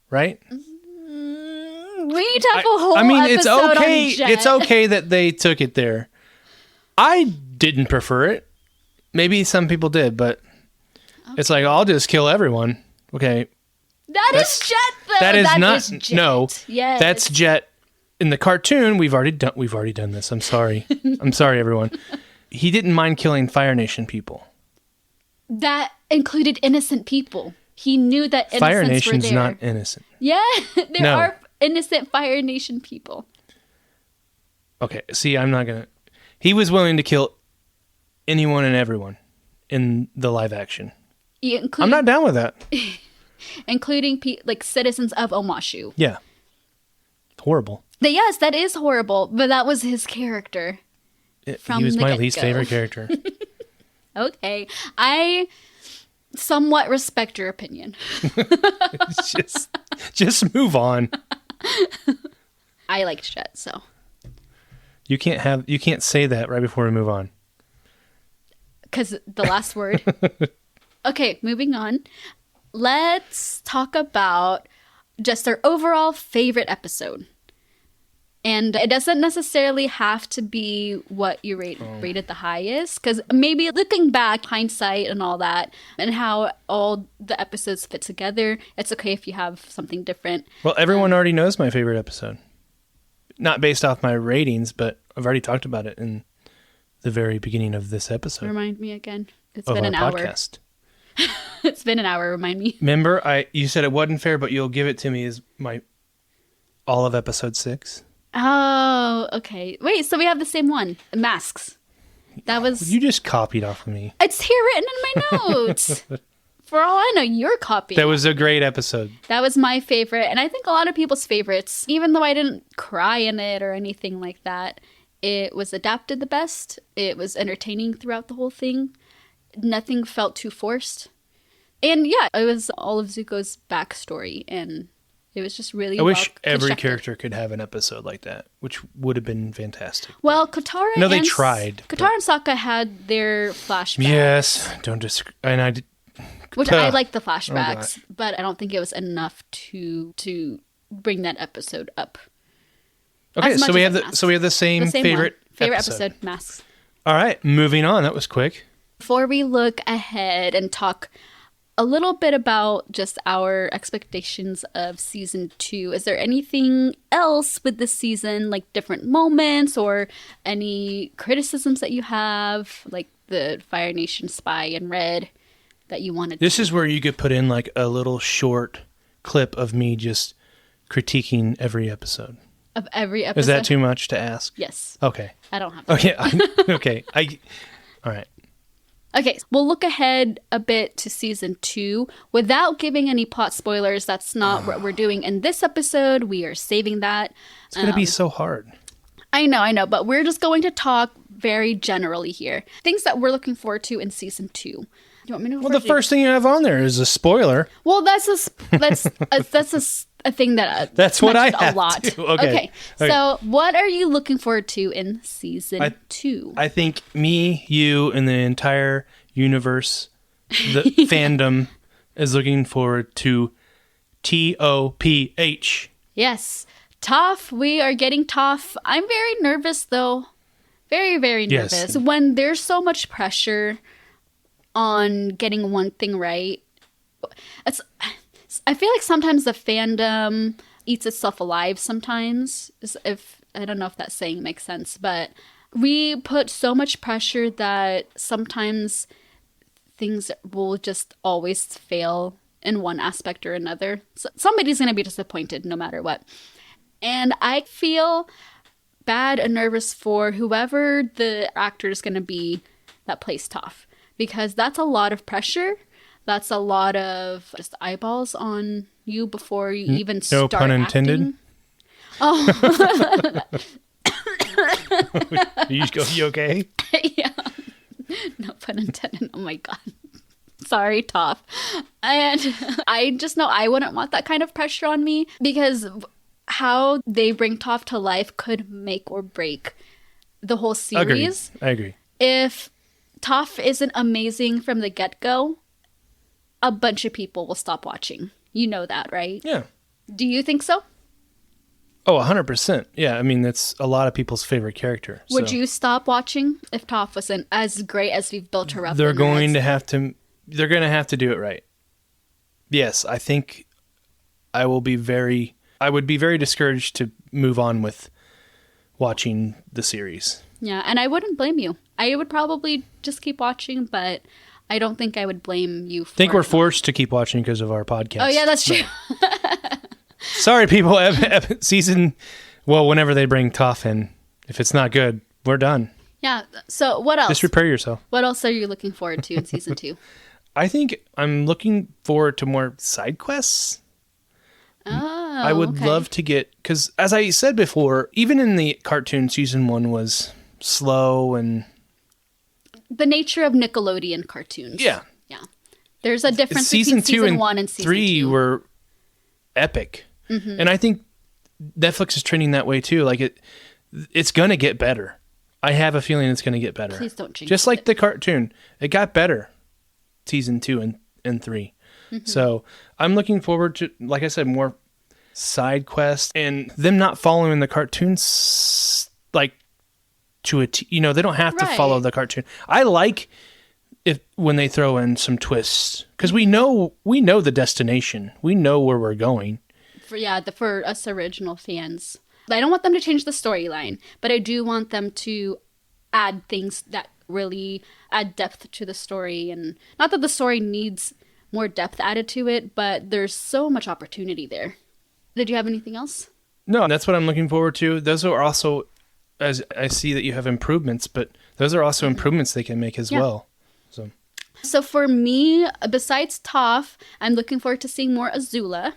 right? We need to have a whole it's episode okay. on Jet. It's okay that they took it there. I didn't prefer it. Maybe some people did, but it's like, I'll just kill everyone. Okay. That's Jet, though. That is not. Is Jet. No. Yes. That's Jet. In the cartoon, we've already done this. I'm sorry. I'm sorry, everyone. He didn't mind killing Fire Nation people. That included innocent people. He knew that innocents Fire Nation's were there. not innocent. Yeah, there No. are innocent Fire Nation people. Okay, see, I'm not gonna. He was willing to kill anyone and everyone in the live action. I'm not down with that. Including like citizens of Omashu. Yeah, horrible. Yes, that is horrible, but that was his character. He was my least favorite character. Okay, I somewhat respect your opinion. just move on. I liked Jet, so you can't say that right before we move on. Because the last word. Okay, moving on. Let's talk about just our overall favorite episode. And it doesn't necessarily have to be what you rated the highest, because maybe looking back, hindsight and all that, and how all the episodes fit together, it's okay if you have something different. Well, everyone already knows my favorite episode. Not based off my ratings, but I've already talked about it in the very beginning of this episode. Remind me again. It's of been an our hour. Podcast. It's been an hour, remind me. Remember, you said it wasn't fair, but you'll give it to me as all of episode 6. Oh, okay. Wait, so we have the same one. Masks. That was... You just copied off of me. It's here written in my notes. For all I know, you're copying. That was a great episode. That was my favorite, and I think a lot of people's favorites. Even though I didn't cry in it or anything like that, it was adapted the best. It was entertaining throughout the whole thing. Nothing felt too forced. And yeah, it was all of Zuko's backstory, and it was just really I wish every constructed. character could have an episode like that, which would have been fantastic. Well, Katara No, they tried. Katara and Sokka had their flashbacks. Yes, don't disagree. And I did. Which I like the flashbacks, but I don't think it was enough to bring that episode up. Okay, so we have the same favorite episode, Masks. All right, moving on. That was quick. Before we look ahead and talk a little bit about just our expectations of season 2, is there anything else with this season, like different moments or any criticisms that you have, like the Fire Nation spy in red that you wanted? This is where you could put in like a little short clip of me just critiquing every episode. Of every episode? Is that too much to ask? Yes. Okay. I don't have to. Okay. All right. Okay, we'll look ahead a bit to season 2 without giving any plot spoilers. That's not what we're doing in this episode. We are saving that. It's going to be so hard. I know, but we're just going to talk very generally here. Things that we're looking forward to in season 2. You want me to go Well, the first thing you have on there is a spoiler. Well, that's a thing that that's what I mentioned have a lot. too. Okay. So what are you looking forward to in season 2? I think me, you, and the entire universe, the fandom, is looking forward to TOPH. Yes. Toph. We are getting Toph. I'm very nervous, though. Very, very nervous. Yes. When there's so much pressure on getting one thing right, I feel like sometimes the fandom eats itself alive sometimes. I don't know if that saying makes sense, but we put so much pressure that sometimes things will just always fail in one aspect or another. So somebody's going to be disappointed no matter what. And I feel bad and nervous for whoever the actor is going to be that plays Toph, because that's a lot of pressure. That's a lot of just eyeballs on you before you even start No pun intended. Acting. Oh. You okay? Yeah. No pun intended. Oh my God. Sorry, Toph. And I just know I wouldn't want that kind of pressure on me, because how they bring Toph to life could make or break the whole series. I agree. If Toph isn't amazing from the get-go, a bunch of people will stop watching. You know that, right? Yeah. Do you think so? Oh, 100%. Yeah, I mean, that's a lot of people's favorite character. Would you stop watching if Toph wasn't as great as we've built her up? They're going to have to do it right. Yes, I think I would be very discouraged to move on with watching the series. Yeah, and I wouldn't blame you. I would probably just keep watching, but I don't think I would blame you for I think we're forced to keep watching because of our podcast. Oh, yeah, that's true. Sorry, people. Whenever they bring Toph in, if it's not good, we're done. Yeah, so what else? Just prepare yourself. What else are you looking forward to in season 2? I think I'm looking forward to more side quests. Oh, I would love to get, because as I said before, even in the cartoon, season 1 was slow and... The nature of Nickelodeon cartoons. Yeah. Yeah. There's a difference season between 2 season and 1 and season 3 2. were epic. Mm-hmm. And I think Netflix is trending that way too. Like it's going to get better. I have a feeling it's going to get better. Please don't jinx Just like the cartoon. It got better. Season 2 and 3. Mm-hmm. So I'm looking forward to, like I said, more side quests and them not following the cartoons like to a T. You know, they don't have to follow the cartoon. I like when they throw in some twists, because we know the destination. We know where we're going. For us original fans. I don't want them to change the storyline, but I do want them to add things that really add depth to the story. And not that the story needs more depth added to it, but there's so much opportunity there. Did you have anything else? No, that's what I'm looking forward to. Those are also, as I see that you have improvements, but those are also improvements they can make as well. So for me, besides Toph, I'm looking forward to seeing more Azula.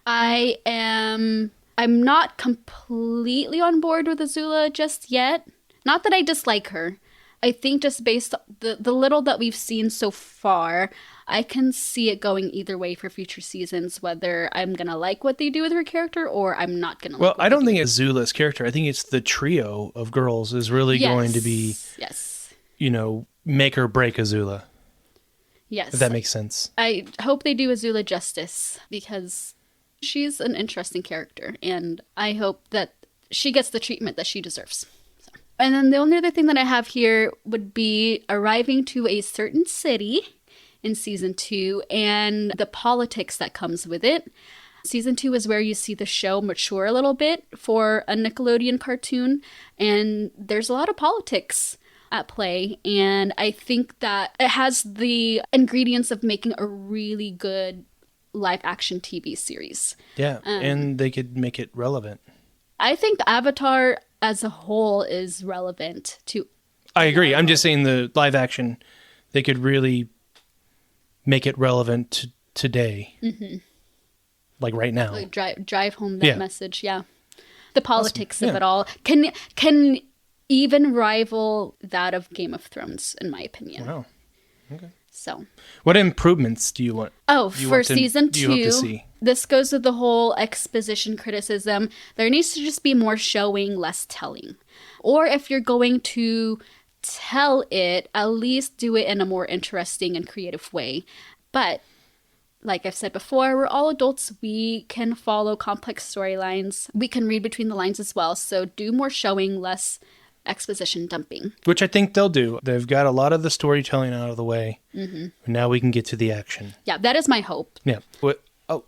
I'm not completely on board with Azula just yet. Not that I dislike her. I think just based on the little that we've seen so far, I can see it going either way for future seasons, whether I'm going to like what they do with her character or I'm not going to like I don't think it's Azula's character. I think it's the trio of girls is really going to be, make or break Azula. Yes. If that makes sense. I hope they do Azula justice, because she's an interesting character, and I hope that she gets the treatment that she deserves. So. And then the only other thing that I have here would be arriving to a certain city in season 2 and the politics that comes with it. Season 2 is where you see the show mature a little bit for a Nickelodeon cartoon, and there's a lot of politics at play, and I think that it has the ingredients of making a really good live action TV series. Yeah, and they could make it relevant. I think Avatar as a whole is relevant to... I agree. I'm just saying the live action, they could really make it relevant to today. Mm-hmm. Like right now. Like drive home that message, yeah. The politics of it all can even rival that of Game of Thrones, in my opinion. Wow. Okay. So, what improvements do you want? For season 2, do you hope to see? This goes with the whole exposition criticism. There needs to just be more showing, less telling. Or if you're going to tell it, at least do it in a more interesting and creative way. But like I've said before, we're all adults. We can follow complex storylines. We can read between the lines as well. So do more showing, less exposition dumping. Which I think they'll do. They've got a lot of the storytelling out of the way. Mm-hmm. Now we can get to the action. Yeah, that is my hope. Yeah.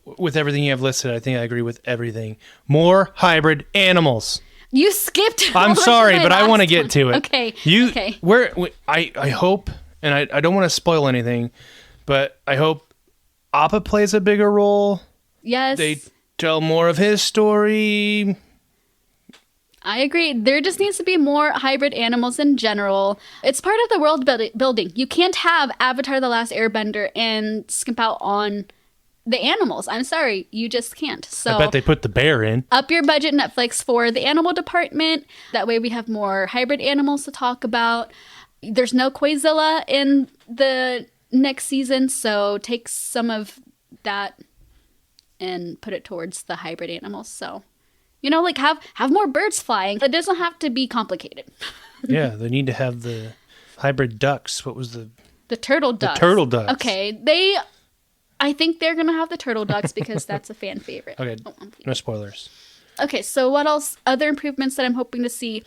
With everything you have listed, I think I agree with everything. More hybrid animals. You skipped. I'm sorry, but I want to get to it. Okay. Okay. I hope, and I don't want to spoil anything, but I hope Appa plays a bigger role. Yes. They tell more of his story. I agree. There just needs to be more hybrid animals in general. It's part of the world building. You can't have Avatar: The Last Airbender and skimp out on the animals. I'm sorry, you just can't. So I bet they put the bear in. Up your budget, Netflix, for the animal department. That way we have more hybrid animals to talk about. There's no Quazilla in the next season, so take some of that and put it towards the hybrid animals. So, like have more birds flying. It doesn't have to be complicated. Yeah, they need to have the hybrid ducks. What was the turtle ducks? The turtle ducks. Okay, I think they're going to have the turtle ducks because that's a fan favorite. Okay, no spoilers. Okay, so what else? Other improvements that I'm hoping to see.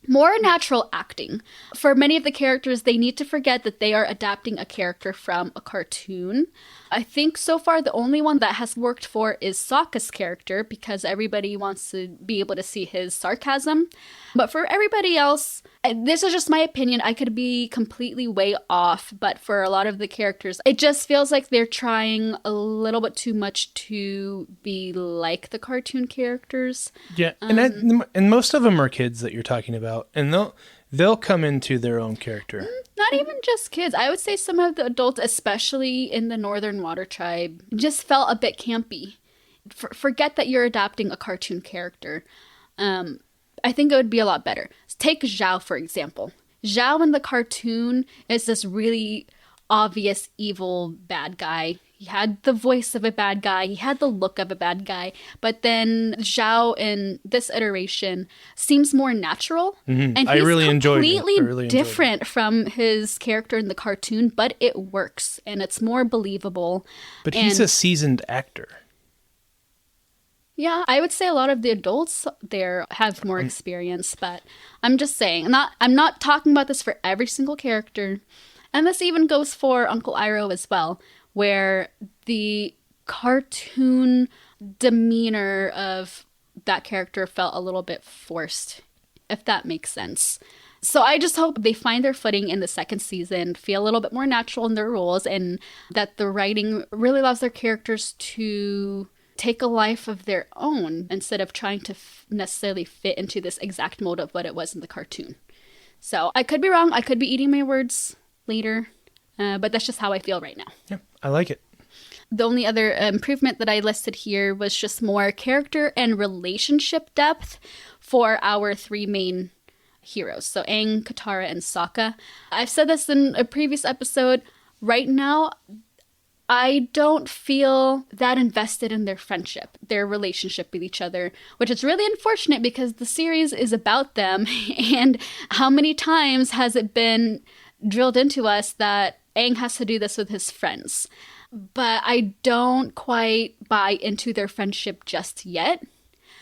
More natural acting. For many of the characters, they need to forget that they are adapting a character from a cartoon. I think so far the only one that has worked for is Sokka's character because everybody wants to be able to see his sarcasm. But for everybody else, this is just my opinion. I could be completely way off, but for a lot of the characters, it just feels like they're trying a little bit too much to be like the cartoon characters. Yeah, and most of them are kids that you're talking about, and they'll come into their own character. Not even just kids. I would say some of the adults, especially in the Northern Water Tribe, just felt a bit campy. Forget that you're adapting a cartoon character. I think it would be a lot better. Take Zhao, for example. Zhao in the cartoon is this really obvious evil bad guy. He had the voice of a bad guy. He had the look of a bad guy. But then Zhao in this iteration seems more natural. Mm-hmm. And he's completely different from his character in the cartoon, but it works and it's more believable. But he's a seasoned actor. Yeah, I would say a lot of the adults there have more experience, but I'm just saying, I'm not talking about this for every single character. And this even goes for Uncle Iroh as well, where the cartoon demeanor of that character felt a little bit forced, if that makes sense. So I just hope they find their footing in the second season, feel a little bit more natural in their roles, and that the writing really allows their characters to take a life of their own instead of trying to necessarily fit into this exact mold of what it was in the cartoon. So I could be wrong. I could be eating my words later, but that's just how I feel right now. Yeah, I like it. The only other improvement that I listed here was just more character and relationship depth for our three main heroes. So Aang, Katara, and Sokka. I've said this in a previous episode. Right now, I don't feel that invested in their friendship, their relationship with each other, which is really unfortunate because the series is about them. And how many times has it been drilled into us that Aang has to do this with his friends? But I don't quite buy into their friendship just yet.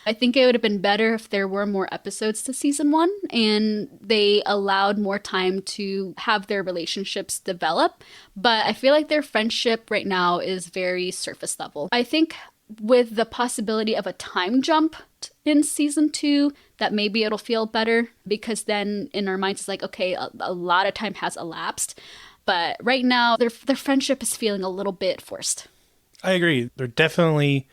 I think it would have been better if there were more episodes to season 1 and they allowed more time to have their relationships develop. But I feel like their friendship right now is very surface level. I think with the possibility of a time jump in season 2, that maybe it'll feel better because then in our minds it's like, okay, a lot of time has elapsed. But right now, their friendship is feeling a little bit forced. I agree. They're definitely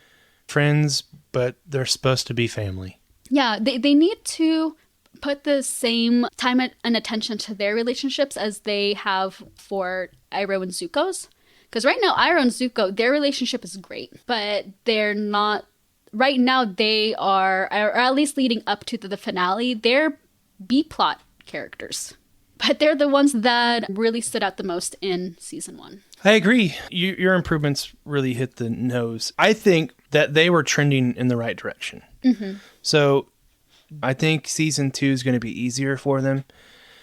friends, but they're supposed to be family. Yeah, they need to put the same time and attention to their relationships as they have for Iroh and Zuko's. Because right now, Iroh and Zuko, their relationship is great, but they're not... Right now, they are, or at least leading up to the finale, they're B-plot characters. but they're the ones that really stood out the most in season 1. I agree. Your improvements really hit the nose. I think that they were trending in the right direction. Mm-hmm. So I think season 2 is going to be easier for them.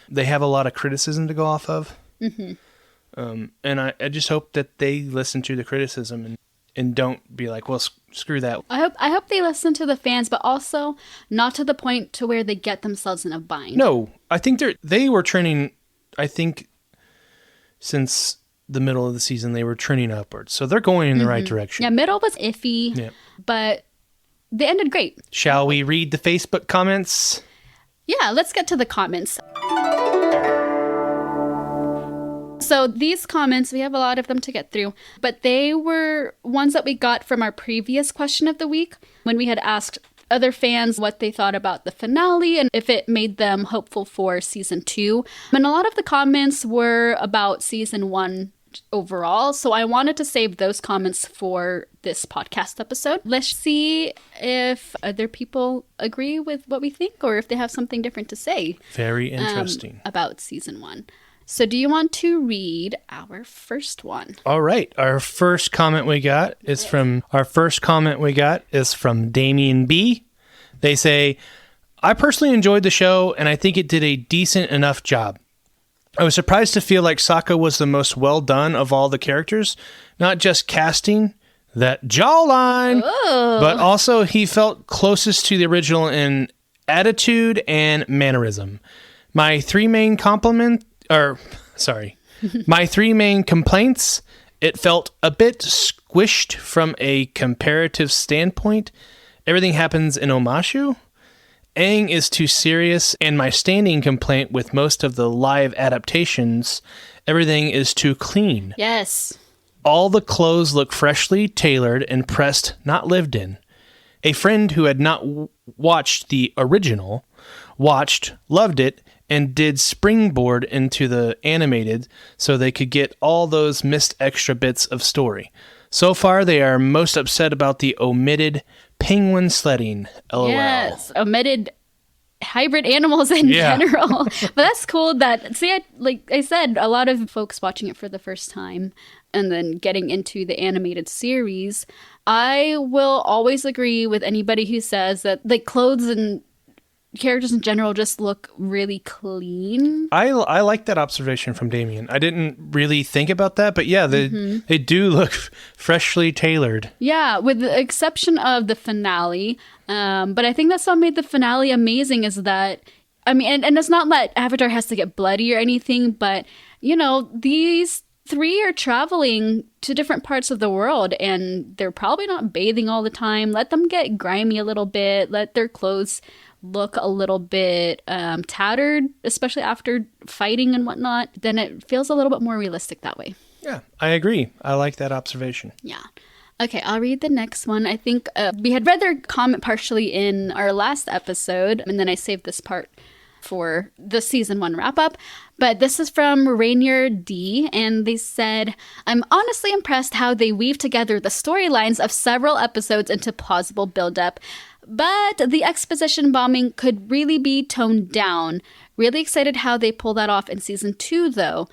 They have a lot of criticism to go off of. Mm-hmm. And I just hope that they listen to the criticism and don't be like, well, screw that. I hope they listen to the fans, but also not to the point to where they get themselves in a bind. No, I think they were trending, I think, since the middle of the season, they were trending upwards. So they're going in the right direction. Yeah, middle was iffy, but they ended great. Shall we read the Facebook comments? Yeah, let's get to the comments. So these comments, we have a lot of them to get through, but they were ones that we got from our previous question of the week when we had asked other fans what they thought about the finale and if it made them hopeful for season 2. And a lot of the comments were about season 1 overall, so I wanted to save those comments for this podcast episode. Let's see if other people agree with what we think or if they have something different to say. Very interesting. About season 1. So do you want to read our first one? All right. Our first comment we got is from Damien B. They say, I personally enjoyed the show and I think it did a decent enough job. I was surprised to feel like Sokka was the most well done of all the characters, not just casting, that jawline, but also he felt closest to the original in attitude and mannerism. My three main complaints, it felt a bit squished from a comparative standpoint. Everything happens in Omashu. Aang is too serious, and my standing complaint with most of the live adaptations, everything is too clean. Yes. All the clothes look freshly tailored and pressed, not lived in. A friend who had not watched the original watched, loved it, and did springboard into the animated so they could get all those missed extra bits of story. So far, they are most upset about the omitted penguin sledding. LOL. Yes, omitted hybrid animals in general. But that's cool that, like I said, a lot of folks watching it for the first time and then getting into the animated series. I will always agree with anybody who says that the clothes and characters in general just look really clean. I like that observation from Damien. I didn't really think about that, but yeah, they do look freshly tailored. Yeah, with the exception of the finale. But I think that's what made the finale amazing is that, I mean, and it's not that Avatar has to get bloody or anything, but, you know, these three are traveling to different parts of the world and they're probably not bathing all the time. Let them get grimy a little bit. Let their clothes look a little bit tattered, especially after fighting and whatnot, then it feels a little bit more realistic that way. Yeah, I agree. I like that observation. Yeah. Okay, I'll read the next one. I think we had read their comment partially in our last episode, and then I saved this part for the season 1 wrap-up. But this is from Rainier D, and they said, I'm honestly impressed how they weave together the storylines of several episodes into plausible build-up. But the exposition bombing could really be toned down. Really excited how they pull that off in season 2, though.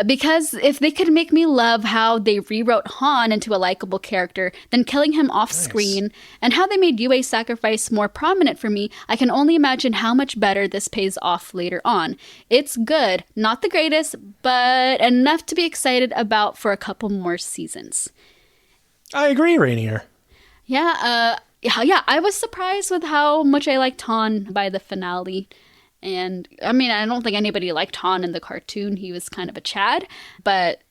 Because if they could make me love how they rewrote Han into a likable character, then killing him off screen, and how they made Yue's sacrifice more prominent for me, I can only imagine how much better this pays off later on. It's good, not the greatest, but enough to be excited about for a couple more seasons. I agree, Rainier. Yeah, I was surprised with how much I liked Han by the finale. And, I mean, I don't think anybody liked Han in the cartoon. He was kind of a Chad. But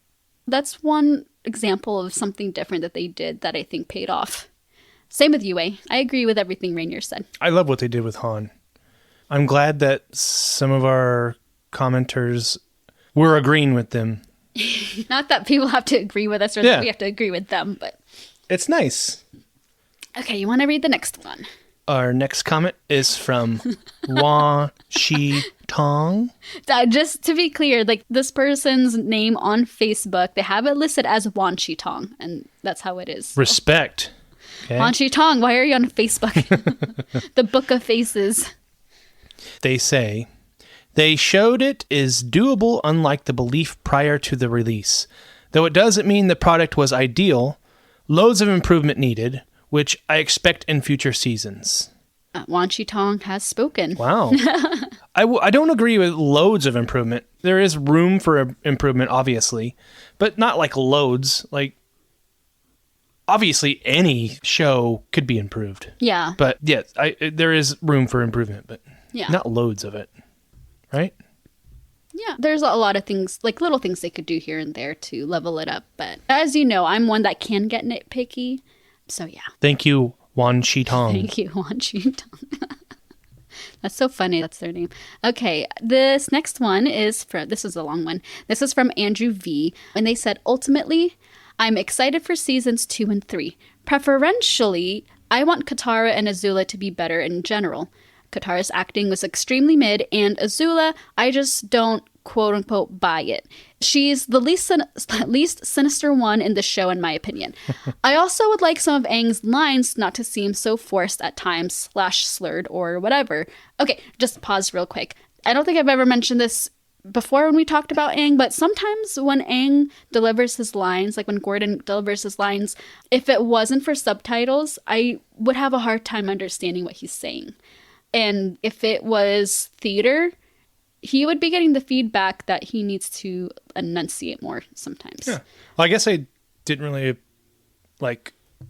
that's one example of something different that they did that I think paid off. Same with Yue. I agree with everything Rainier said. I love what they did with Han. I'm glad that some of our commenters were agreeing with them. Not that people have to agree with us or that we have to agree with them, but... It's nice. Okay, you want to read the next one? Our next comment is from Wan Shi Tong. Just to be clear, like this person's name on Facebook, they have it listed as Wan Shi Tong, and that's how it is. Respect. Okay. Wan Shi Tong, why are you on Facebook? The Book of Faces. They say, They showed it is doable, unlike the belief prior to the release. Though it doesn't mean the product was ideal, loads of improvement needed, which I expect in future seasons. Wan Shi Tong has spoken. Wow. I don't agree with loads of improvement. There is room for improvement, obviously, but not like loads. Like, obviously, any show could be improved. Yeah. But yes, there is room for improvement, but not loads of it. Right? Yeah, there's a lot of things, like little things they could do here and there to level it up. But as you know, I'm one that can get nitpicky. So yeah. Thank you, Wan Shi Tong. Thank you, Wan Shi Tong. That's so funny. That's their name. Okay, this next one is this is a long one. This is from Andrew V. And they said, ultimately, I'm excited for seasons 2 and 3. Preferentially, I want Katara and Azula to be better in general. Katara's acting was extremely mid, and Azula, I just don't quote-unquote buy it. She's the least sinister one in the show, in my opinion. I also would like some of Aang's lines not to seem so forced at times, / slurred, or whatever. Okay, just pause real quick. I don't think I've ever mentioned this before when we talked about Aang, but sometimes when Aang delivers his lines, like when Gordon delivers his lines, if it wasn't for subtitles, I would have a hard time understanding what he's saying. And if it was theater, he would be getting the feedback that he needs to enunciate more sometimes. Yeah. Well, I guess I didn't really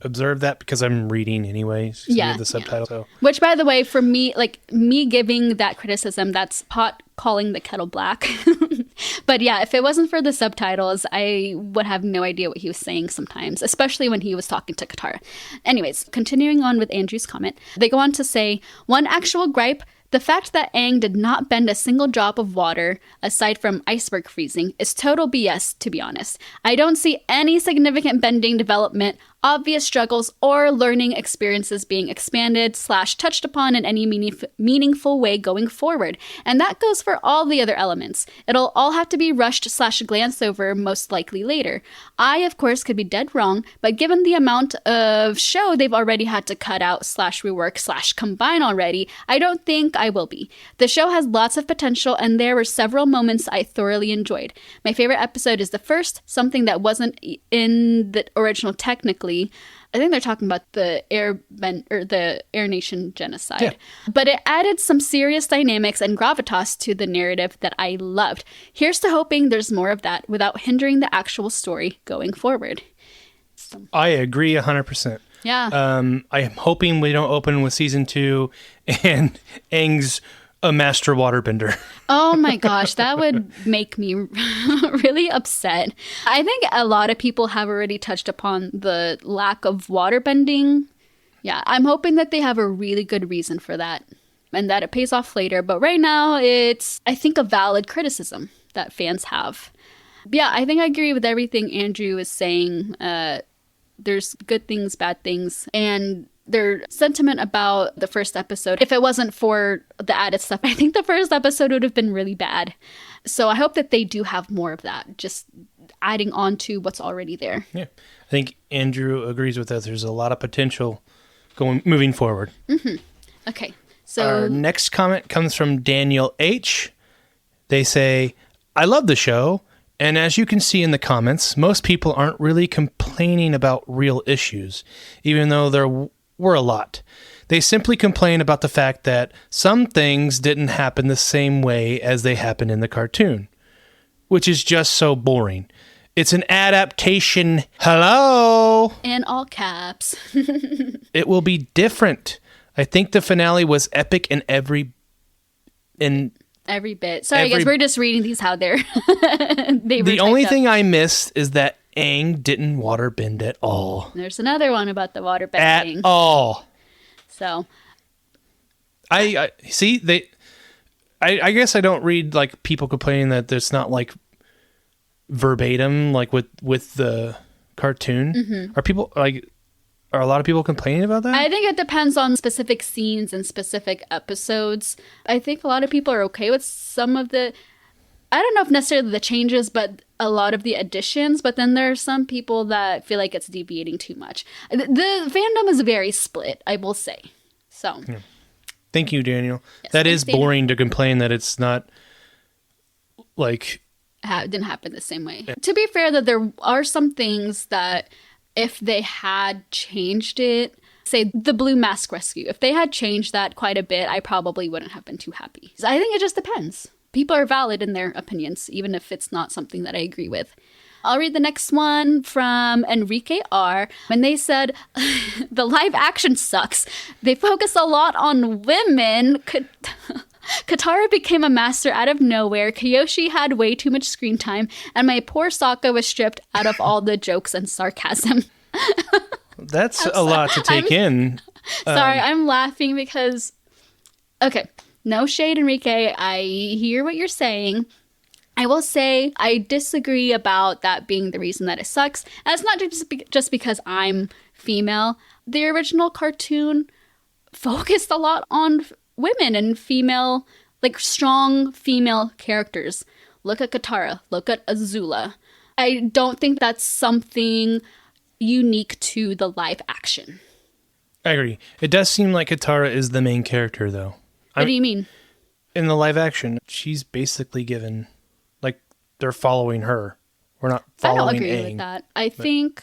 observe that because I'm reading anyway. The subtitle. So. Which, by the way, for me, me giving that criticism, that's pot calling the kettle black. But yeah, if it wasn't for the subtitles, I would have no idea what he was saying sometimes, especially when he was talking to Katara. Anyways, continuing on with Andrew's comment, they go on to say, one actual gripe, the fact that Aang did not bend a single drop of water, aside from iceberg freezing, is total BS, to be honest. I don't see any significant bending development, obvious struggles, or learning experiences being expanded / touched upon in any meaningful way going forward. And that goes for all the other elements. It'll all have to be rushed / glanced over, most likely later. I, of course, could be dead wrong, but given the amount of show they've already had to cut out / rework / combine already, I don't think I will be. The show has lots of potential, and there were several moments I thoroughly enjoyed. My favorite episode is the first, something that wasn't in the original technically. I think they're talking about the the Air Nation genocide. Yeah. But it added some serious dynamics and gravitas to the narrative that I loved. Here's to hoping there's more of that without hindering the actual story going forward. I agree 100%. Yeah. I am hoping we don't open with season 2 and Aang's a master waterbender. Oh my gosh, that would make me really upset. I think a lot of people have already touched upon the lack of waterbending. Yeah, I'm hoping that they have a really good reason for that and that it pays off later. But right now, it's, I think, a valid criticism that fans have. Yeah, I think I agree with everything Andrew is saying. There's good things, bad things, and their sentiment about the first episode, if it wasn't for the added stuff, I think the first episode would have been really bad. So I hope that they do have more of that, just adding on to what's already there. Yeah, I think Andrew agrees with us. There's a lot of potential moving forward. Mm-hmm. Okay, so our next comment comes from Daniel H. They say, I love the show. And as you can see in the comments, most people aren't really complaining about real issues, even though there were a lot. They simply complain about the fact that some things didn't happen the same way as they happened in the cartoon, which is just so boring. It's an adaptation. Hello? In all caps. It will be different. I think the finale was epic in every bit. Sorry, guys, we're just reading these how they're... The only thing I missed is that Aang didn't waterbend at all. There's another one about the waterbending. At all. So... I see, I guess I don't read, people complaining that it's not, verbatim, with the cartoon. Mm-hmm. Are a lot of people complaining about that? I think it depends on specific scenes and specific episodes. I think a lot of people are okay with some of the... I don't know if necessarily the changes, but a lot of the additions. But then there are some people that feel like it's deviating too much. The fandom is very split, I will say. So... Yeah. Thank you, Daniel. Yes, that is boring to complain that it's not like... didn't happen the same way. Yeah. To be fair, that there are some things that if they had changed it, say the Blue Mask Rescue, if they had changed that quite a bit, I probably wouldn't have been too happy. So I think it just depends. People are valid in their opinions, even if it's not something that I agree with. I'll read the next one from Enrique R. When they said, the live action sucks. They focus a lot on women. Katara became a master out of nowhere. Kyoshi had way too much screen time. And my poor Sokka was stripped out of all the jokes and sarcasm. That's a lot to take in. Sorry, I'm laughing because... Okay, no shade, Enrique. I hear what you're saying. I will say I disagree about that being the reason that it sucks. And it's not just because I'm female. The original cartoon focused a lot on women and female, like strong female characters. Look at Katara. Look at Azula. I don't think that's something unique to the live action. I agree. It does seem like Katara is the main character, though. What do you mean? In the live action, she's basically given... They're following her. We're not following Aang. I don't agree with that. I think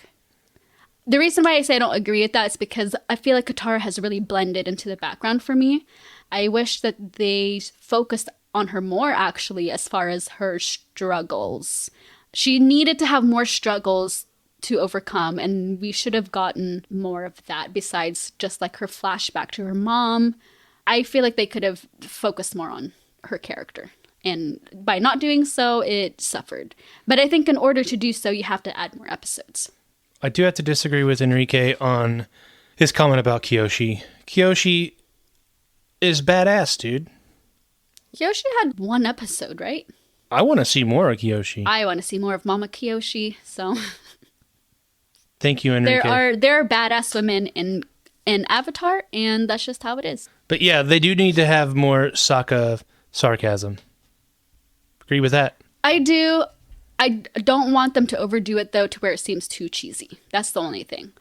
the reason why I say I don't agree with that is because I feel like Katara has really blended into the background for me. I wish that they focused on her more, actually, as far as her struggles. She needed to have more struggles to overcome, and we should have gotten more of that besides just like her flashback to her mom. I feel like they could have focused more on her character. And by not doing so, it suffered. But I think in order to do so, you have to add more episodes. I do have to disagree with Enrique on his comment about Kyoshi. Kyoshi is badass, dude. Kyoshi had one episode, right? I want to see more of Kyoshi. I want to see more of Mama Kyoshi, so... Thank you, Enrique. There are badass women in Avatar, and that's just how it is. But yeah, they do need to have more Sokka sarcasm. Agree with that? I do. I don't want them to overdo it, though, to where it seems too cheesy. That's the only thing.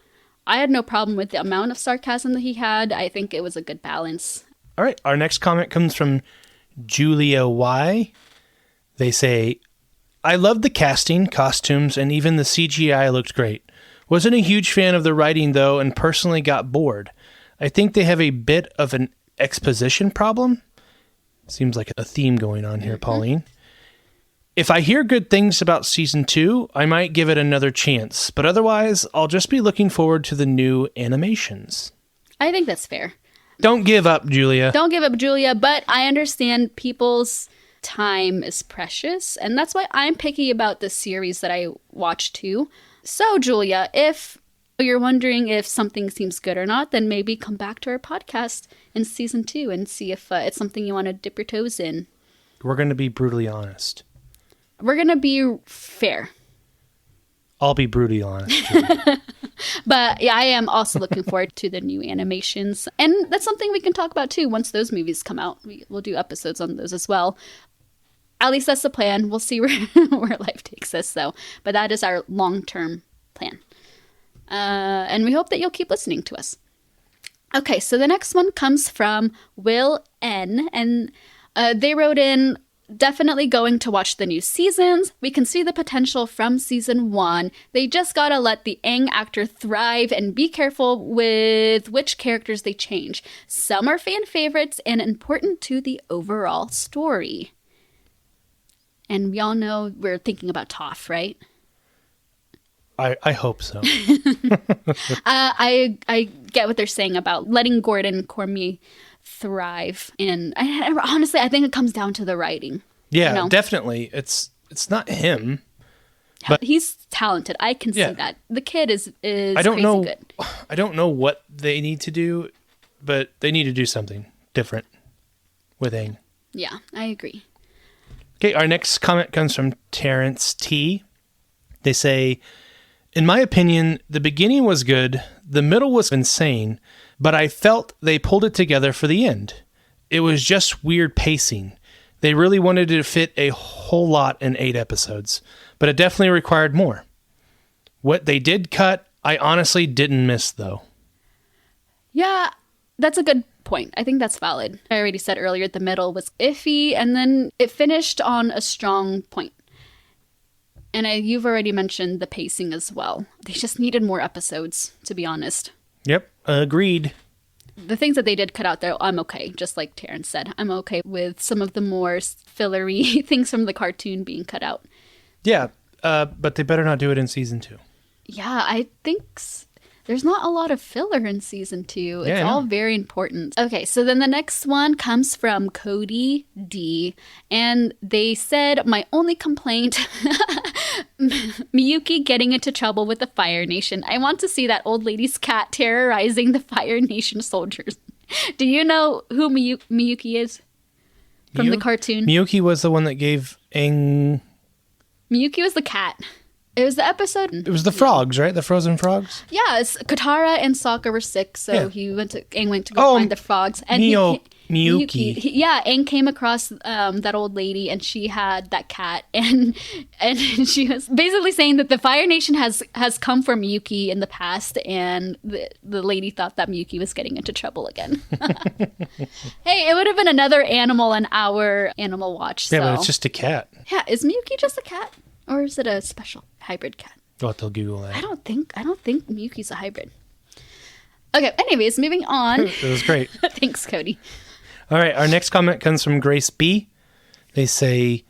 I had no problem with the amount of sarcasm that he had. I think it was a good balance. All right. Our next comment comes from Julia Y. They say, I loved the casting, costumes, and even the CGI looked great. Wasn't a huge fan of the writing, though, and personally got bored. I think they have a bit of an exposition problem. Seems like a theme going on here, Pauline. If I hear good things about season 2, I might give it another chance, but otherwise, I'll just be looking forward to the new animations. I think that's fair. Don't give up, Julia. Don't give up, Julia, but I understand people's time is precious, and that's why I'm picky about the series that I watch too. So, Julia, if you're wondering if something seems good or not, then maybe come back to our podcast in season 2 and see if it's something you want to dip your toes in. We're going to be brutally honest. We're going to be fair. I'll be brutally honest. But yeah, I am also looking forward to the new animations. And that's something we can talk about too once those movies come out. We'll do episodes on those as well. At least that's the plan. We'll see where life takes us, though. But that is our long-term plan. And we hope that you'll keep listening to us. Okay, so the next one comes from Will N. And they wrote in, definitely going to watch the new seasons. We can see the potential from season 1. They just gotta let the Aang actor thrive and be careful with which characters they change. Some are fan favorites and important to the overall story. And we all know we're thinking about Toph, right? I hope so. I get what they're saying about letting Gordon Cormier thrive. And honestly, I think it comes down to the writing. Yeah, you know? Definitely. It's not him. But he's talented. I can see that. The kid is I don't crazy know, good. I don't know what they need to do, but they need to do something different with Aang. Yeah, I agree. Okay, our next comment comes from Terrence T. They say, in my opinion, the beginning was good, the middle was insane, but I felt they pulled it together for the end. It was just weird pacing. They really wanted to fit a whole lot in 8 episodes, but it definitely required more. What they did cut, I honestly didn't miss, though. Yeah, that's a good point. I think that's valid. I already said earlier the middle was iffy, and then it finished on a strong point. And you've already mentioned the pacing as well. They just needed more episodes, to be honest. Yep, agreed. The things that they did cut out there, I'm okay. Just like Terrence said, I'm okay with some of the more fillery things from the cartoon being cut out. Yeah, but they better not do it in season 2. Yeah, I think there's not a lot of filler in season 2. It's all very important. Okay, so then the next one comes from Cody D. And they said, my only complaint, Miyuki getting into trouble with the Fire Nation. I want to see that old lady's cat terrorizing the Fire Nation soldiers. Do you know who Miyuki is from the cartoon? Miyuki was the one that gave Aang... Miyuki was the cat. It was the episode. It was the frogs, right? The frozen frogs? Yeah, Katara and Sokka were sick, so Aang went to go find the frogs. And Miyuki. Aang came across that old lady, and she had that cat, and she was basically saying that the Fire Nation has come for Miyuki in the past, and the lady thought that Miyuki was getting into trouble again. Hey, it would have been another animal in our animal watch. Yeah, but it's just a cat. Yeah, is Miyuki just a cat? Or is it a special hybrid cat? I'll have to Google that. I don't think Miyuki's a hybrid. Okay, anyways, moving on. It was great. Thanks, Cody. All right, our next comment comes from Grace B. They say,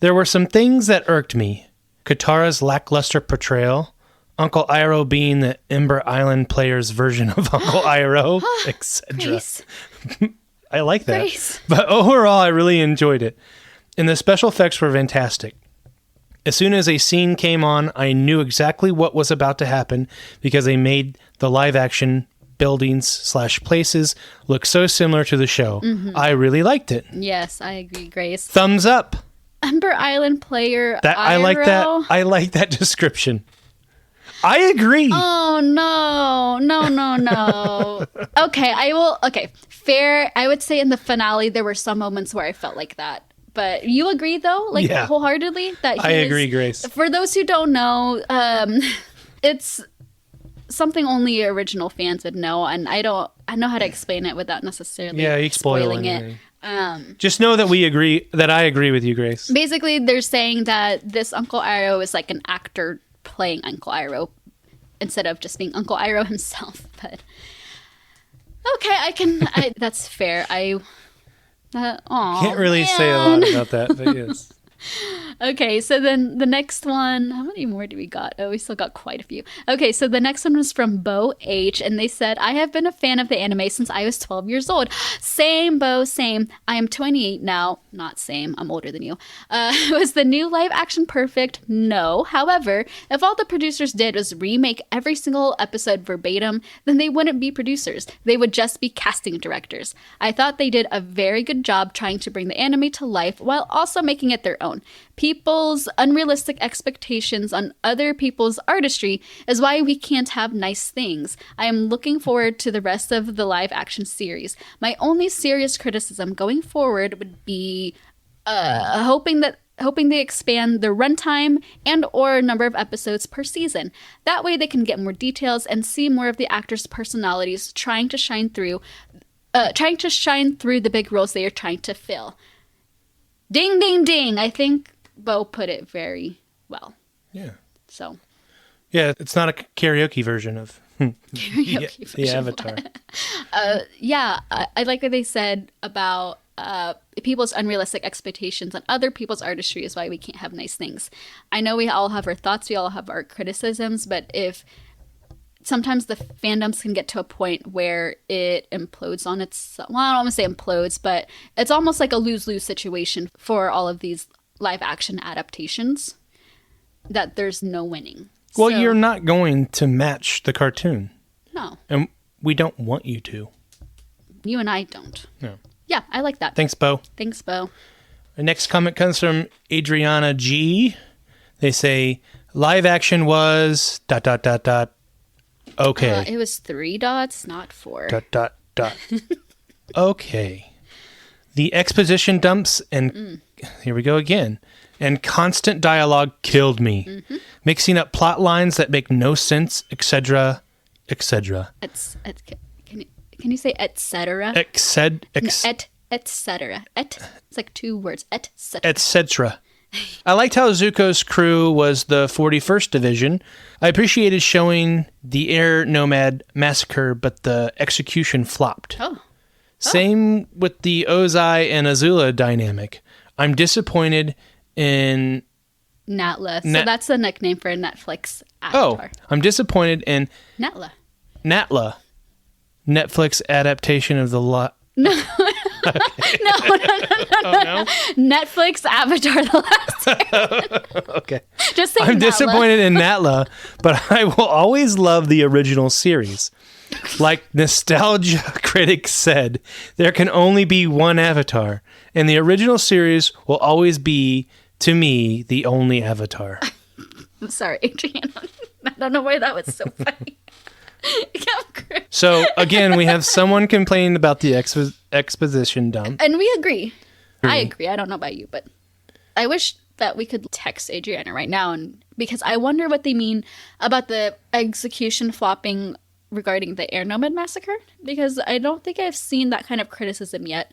there were some things that irked me. Katara's lackluster portrayal, Uncle Iroh being the Ember Island player's version of Uncle Iroh, etc. I like that. Grace. But overall, I really enjoyed it. And the special effects were fantastic. As soon as a scene came on, I knew exactly what was about to happen because they made the live-action buildings/places look so similar to the show. Mm-hmm. I really liked it. Yes, I agree, Grace. Thumbs up. Ember Island player Iroh. I like that description. I agree. Oh, no. Okay, fair. I would say in the finale, there were some moments where I felt like that. But you agree, though, wholeheartedly? That I agree, Grace. For those who don't know, it's something only original fans would know, and I know how to explain it without necessarily spoiling it. Just know that I agree with you, Grace. Basically, they're saying that this Uncle Iroh is like an actor playing Uncle Iroh instead of just being Uncle Iroh himself. But okay, that's fair. Can't really say a lot about that, but yes. Okay, so then the next one, how many more do we got? Oh, we still got quite a few. Okay, so the next one was from Bo H, and they said, I have been a fan of the anime since I was 12 years old. Same, Bo, same. I am 28 now. Not same, I'm older than you. Was the new live action perfect? No. However, if all the producers did was remake every single episode verbatim, then they wouldn't be producers. They would just be casting directors. I thought they did a very good job trying to bring the anime to life while also making it their own. People's unrealistic expectations on other people's artistry is why we can't have nice things. I am looking forward to the rest of the live action series. My only serious criticism going forward would be hoping they expand the runtime and or number of episodes per season. That way they can get more details and see more of the actors' personalities trying to shine through the big roles they are trying to fill. Ding, ding, ding. I think Bo put it very well. Yeah. So. Yeah, it's not a karaoke version of the Avatar. I like what they said about people's unrealistic expectations on other people's artistry is why we can't have nice things. I know we all have our thoughts, we all have our criticisms, but sometimes the fandoms can get to a point where it implodes on itself. Well, I don't want to say implodes, but it's almost like a lose-lose situation for all of these live-action adaptations, that there's no winning. Well, you're not going to match the cartoon. No. And we don't want you to. You and I don't. No. Yeah, I like that. Thanks, Bo. Our next comment comes from Adriana G. They say, live action was... ... Okay. It was 3 dots, not 4. ... Okay. The exposition dumps and here we go again. And constant dialogue killed me. Mm-hmm. Mixing up plot lines that make no sense, etc., etc. Can you say et cetera? Et cetera. It's like 2 words. Et cetera. Et cetera. I liked how Zuko's crew was the 41st Division. I appreciated showing the Air Nomad massacre, but the execution flopped. Same with the Ozai and Azula dynamic. I'm disappointed in... Natla. So that's the nickname for a Netflix avatar. I'm disappointed in... Natla. Netflix adaptation of the... No. Okay. No. No? Netflix Avatar: The Last Airbender. Okay. Just say I'm Natla. disappointed in Natla, but I will always love the original series. Like nostalgia critics said, there can only be one Avatar, and the original series will always be, to me, the only Avatar. I'm sorry, Adriana. I don't know why that was so funny. So, again, we have someone complaining about the exposition dump. And we agree. I agree. I don't know about you, but I wish that we could text Adriana right now, and because I wonder what they mean about the execution flopping regarding the Air Nomad massacre, because I don't think I've seen that kind of criticism yet.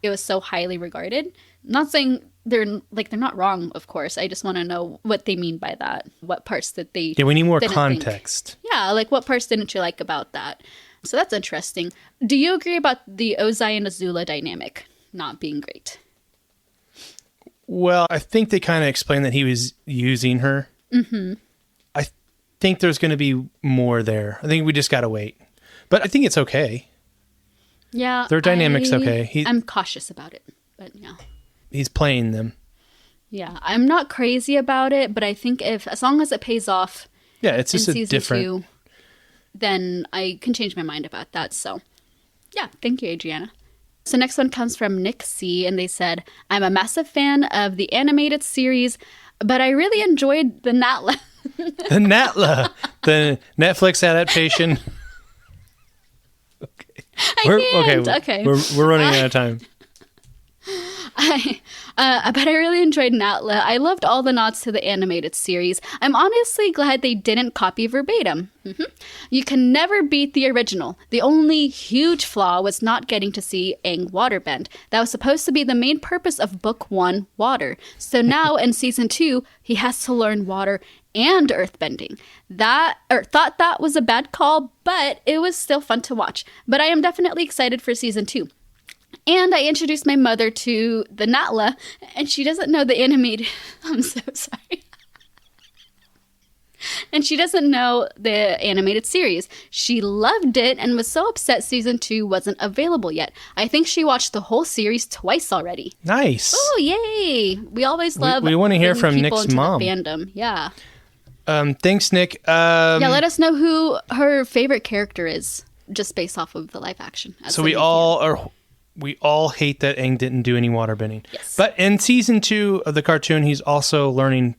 It was so highly regarded. Not saying they're not wrong, of course. I just want to know what they mean by that. What parts did they... Yeah, we need more context. Yeah, like what parts didn't you like about that? So that's interesting. Do you agree about the Ozai and Azula dynamic not being great? Well, I think they kind of explained that he was using her. Mm-hmm. I think there's going to be more there. I think we just got to wait. But I think it's okay. Yeah. Their dynamic's okay. I'm cautious about it, but yeah. He's playing them. Yeah, I'm not crazy about it, but I think as long as it pays off, yeah, it's just in a different. 2, then I can change my mind about that. So, yeah, thank you, Adriana. So next one comes from Nick C, and they said, "I'm a massive fan of the animated series, but I really enjoyed the Natla." The Natla, the Netflix adaptation. Okay, we're running out of time. But I really enjoyed Natla. I loved all the nods to the animated series. I'm honestly glad they didn't copy verbatim. Mm-hmm. You can never beat the original. The only huge flaw was not getting to see Aang waterbend. That was supposed to be the main purpose of Book 1, Water. So now in Season 2, he has to learn water and earthbending. Thought that was a bad call, but it was still fun to watch. But I am definitely excited for Season 2. And I introduced my mother to the Natla, and she doesn't know the animated... I'm so sorry. And she doesn't know the animated series. She loved it and was so upset Season 2 wasn't available yet. I think she watched the whole series twice already. Nice. Oh, yay. We always love... We want to hear from people Nick's into mom. The fandom. Yeah. Thanks, Nick. Yeah, let us know who her favorite character is, just based off of the live action. So we all hate that Aang didn't do any waterbending. Yes. But in Season 2 of the cartoon, he's also learning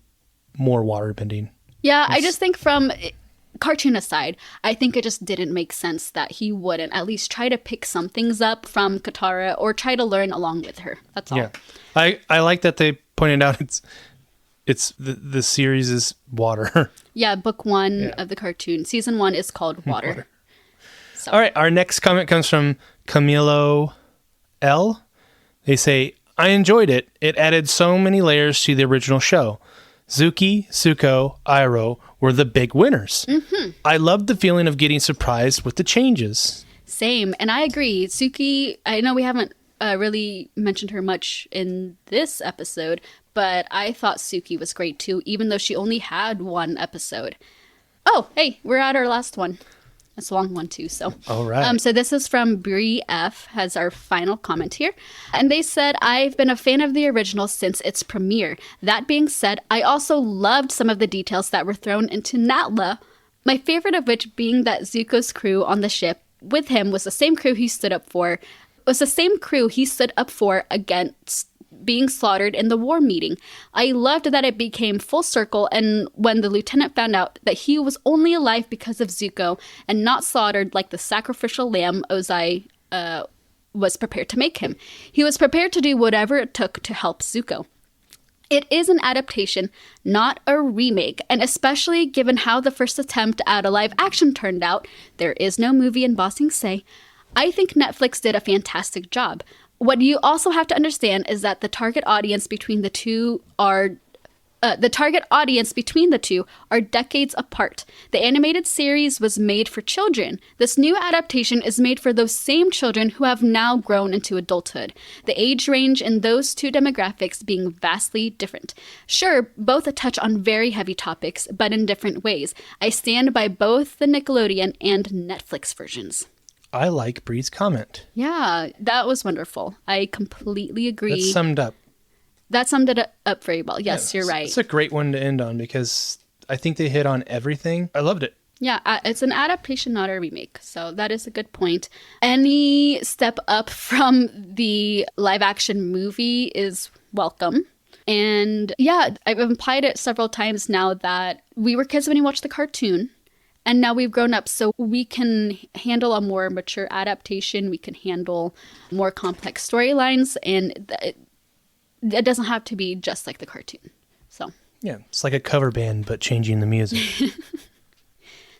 more waterbending. Yeah, I just think from cartoon aside, I think it just didn't make sense that he wouldn't at least try to pick some things up from Katara or try to learn along with her. That's all. Yeah. I like that they pointed out it's the series is water. Yeah, Book 1 of the cartoon. Season 1 is called Water. So. All right, our next comment comes from Camilo L. They say, "I enjoyed it. It added so many layers to the original show. Zuki, Zuko, Iroh were the big winners. Mm-hmm. I loved the feeling of getting surprised with the changes." Same, and I agree. Suki, I know we haven't really mentioned her much in this episode, but I thought Suki was great too, even though she only had 1 episode. Oh, hey, we're at our last one. It's a long one too, so. All right. So this is from Brie F, has our final comment here. And they said, "I've been a fan of the original since its premiere. That being said, I also loved some of the details that were thrown into Natla, my favorite of which being that Zuko's crew on the ship with him was the same crew he stood up for against being slaughtered in the war meeting. I loved that it became full circle, and when the lieutenant found out that he was only alive because of Zuko and not slaughtered like the sacrificial lamb Ozai was prepared to make him. He was prepared to do whatever it took to help Zuko. It is an adaptation, not a remake, and especially given how the first attempt at a live action turned out, there is no movie in Ba Sing Se, I think Netflix did a fantastic job. What you also have to understand is that the target audience between the two are decades apart. The animated series was made for children. This new adaptation is made for those same children who have now grown into adulthood. The age range in those two demographics being vastly different. Sure, both touch on very heavy topics, but in different ways. I stand by both the Nickelodeon and Netflix versions. I like Bree's comment. Yeah, that was wonderful. I completely agree. That summed it up very well. Yes, you're right. It's a great one to end on because I think they hit on everything. I loved it. Yeah, it's an adaptation, not a remake. So that is a good point. Any step up from the live action movie is welcome. And yeah, I've implied it several times now that we were kids when we watched the cartoon. And now we've grown up, so we can handle a more mature adaptation. We can handle more complex storylines, and it doesn't have to be just like the cartoon. So yeah, it's like a cover band, but changing the music.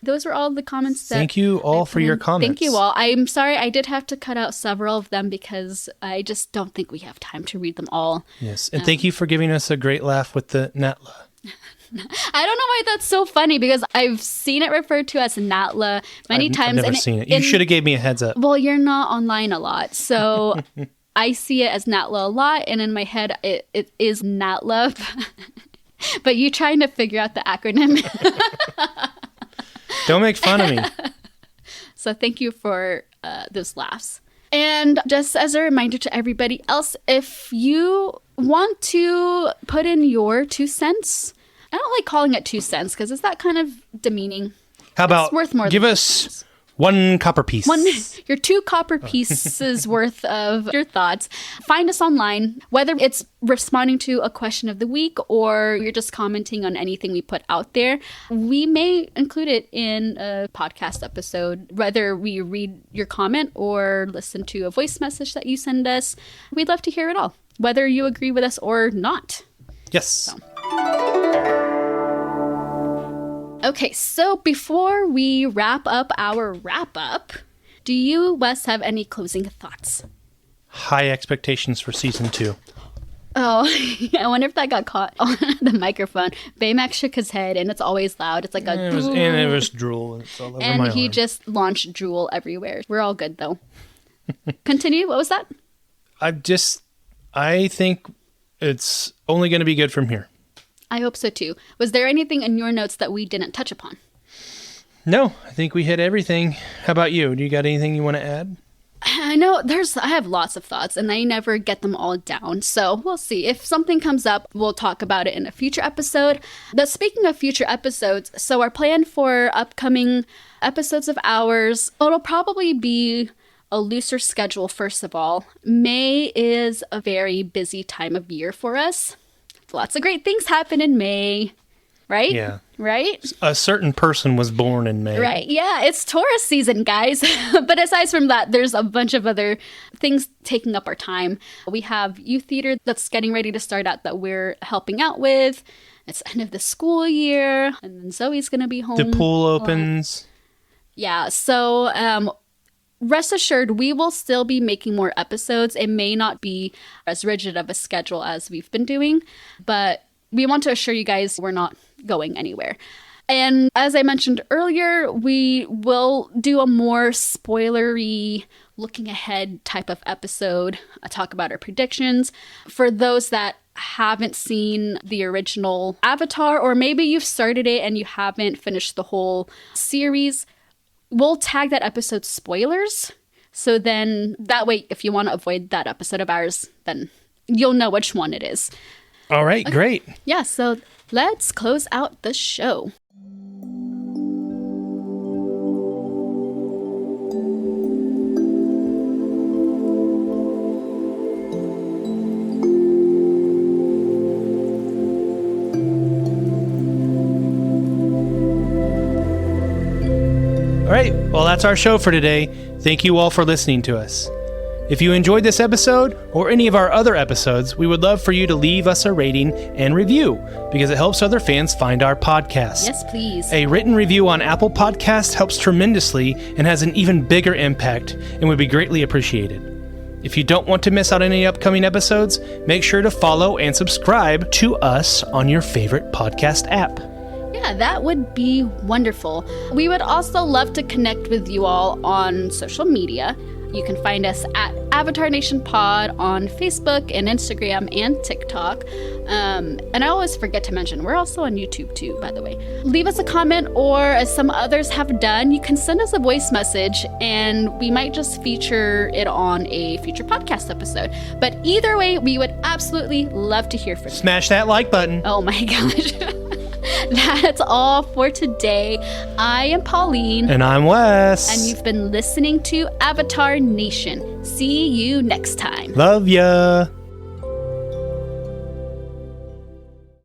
Those are all the comments. Thank you all for your comments. Thank you all. I'm sorry I did have to cut out several of them because I just don't think we have time to read them all. Yes, and thank you for giving us a great laugh with the Natla. I don't know why that's so funny because I've seen it referred to as Natla many times. I've never seen it. You should have gave me a heads up. Well, you're not online a lot, so I see it as Natla a lot, and in my head it is Natla. But you trying to figure out the acronym. Don't make fun of me. So thank you for those laughs. And just as a reminder to everybody else, if you want to put in your 2 cents, I don't like calling it 2 cents because is that kind of demeaning? How about it's worth more give than us 1 copper piece? Your 2 copper pieces worth of your thoughts. Find us online, whether it's responding to a question of the week or you're just commenting on anything we put out there. We may include it in a podcast episode, whether we read your comment or listen to a voice message that you send us. We'd love to hear it all, whether you agree with us or not. Yes. So. Okay, so before we wrap up our wrap-up, do you, Wes, have any closing thoughts? High expectations for season 2. Oh, I wonder if that got caught on the microphone. Baymax shook his head, and it's always loud. It's like a... it was drool. And it's all over and my he arm. just launched drool everywhere. We're all good, though. Continue. What was that? I think it's only going to be good from here. I hope so too. Was there anything in your notes that we didn't touch upon? No, I think we hit everything. How about you? Do you got anything you want to add? I know I have lots of thoughts and I never get them all down. So we'll see. If something comes up, we'll talk about it in a future episode. But speaking of future episodes, so our plan for upcoming episodes of ours, it'll probably be a looser schedule, first of all. May is a very busy time of year for us. Lots of great things happen in May, right? Yeah. Right? A certain person was born in May. Right. Yeah, it's Taurus season, guys. But aside from that, there's a bunch of other things taking up our time. We have youth theater that's getting ready to start out that we're helping out with. It's the end of the school year, and then Zoe's going to be home. The pool opens. Yeah, so rest assured, we will still be making more episodes. It may not be as rigid of a schedule as we've been doing, but we want to assure you guys we're not going anywhere. And as I mentioned earlier, we will do a more spoilery, looking ahead type of episode, talk about our predictions. For those that haven't seen the original Avatar, or maybe you've started it and you haven't finished the whole series, we'll tag that episode spoilers. So then that way, if you want to avoid that episode of ours, then you'll know which one it is. All right, okay. Great. Yeah, so let's close out the show. All right, well, that's our show for today. Thank you all for listening to us. If you enjoyed this episode or any of our other episodes, we would love for you to leave us a rating and review because it helps other fans find our podcast. Yes, please. A written review on Apple Podcasts helps tremendously and has an even bigger impact and would be greatly appreciated. If you don't want to miss out on any upcoming episodes, make sure to follow and subscribe to us on your favorite podcast app. Yeah, that would be wonderful. We would also love to connect with you all on social media. You can find us at Avatar Nation Pod on Facebook and Instagram and TikTok. And I always forget to mention, we're also on YouTube too, by the way. Leave us a comment, or as some others have done, you can send us a voice message and we might just feature it on a future podcast episode. But either way, we would absolutely love to hear from you. Smash that like button. Oh my gosh. That's all for today. I am Pauline. And I'm Wes. And you've been listening to Avatar Nation. See you next time. Love ya.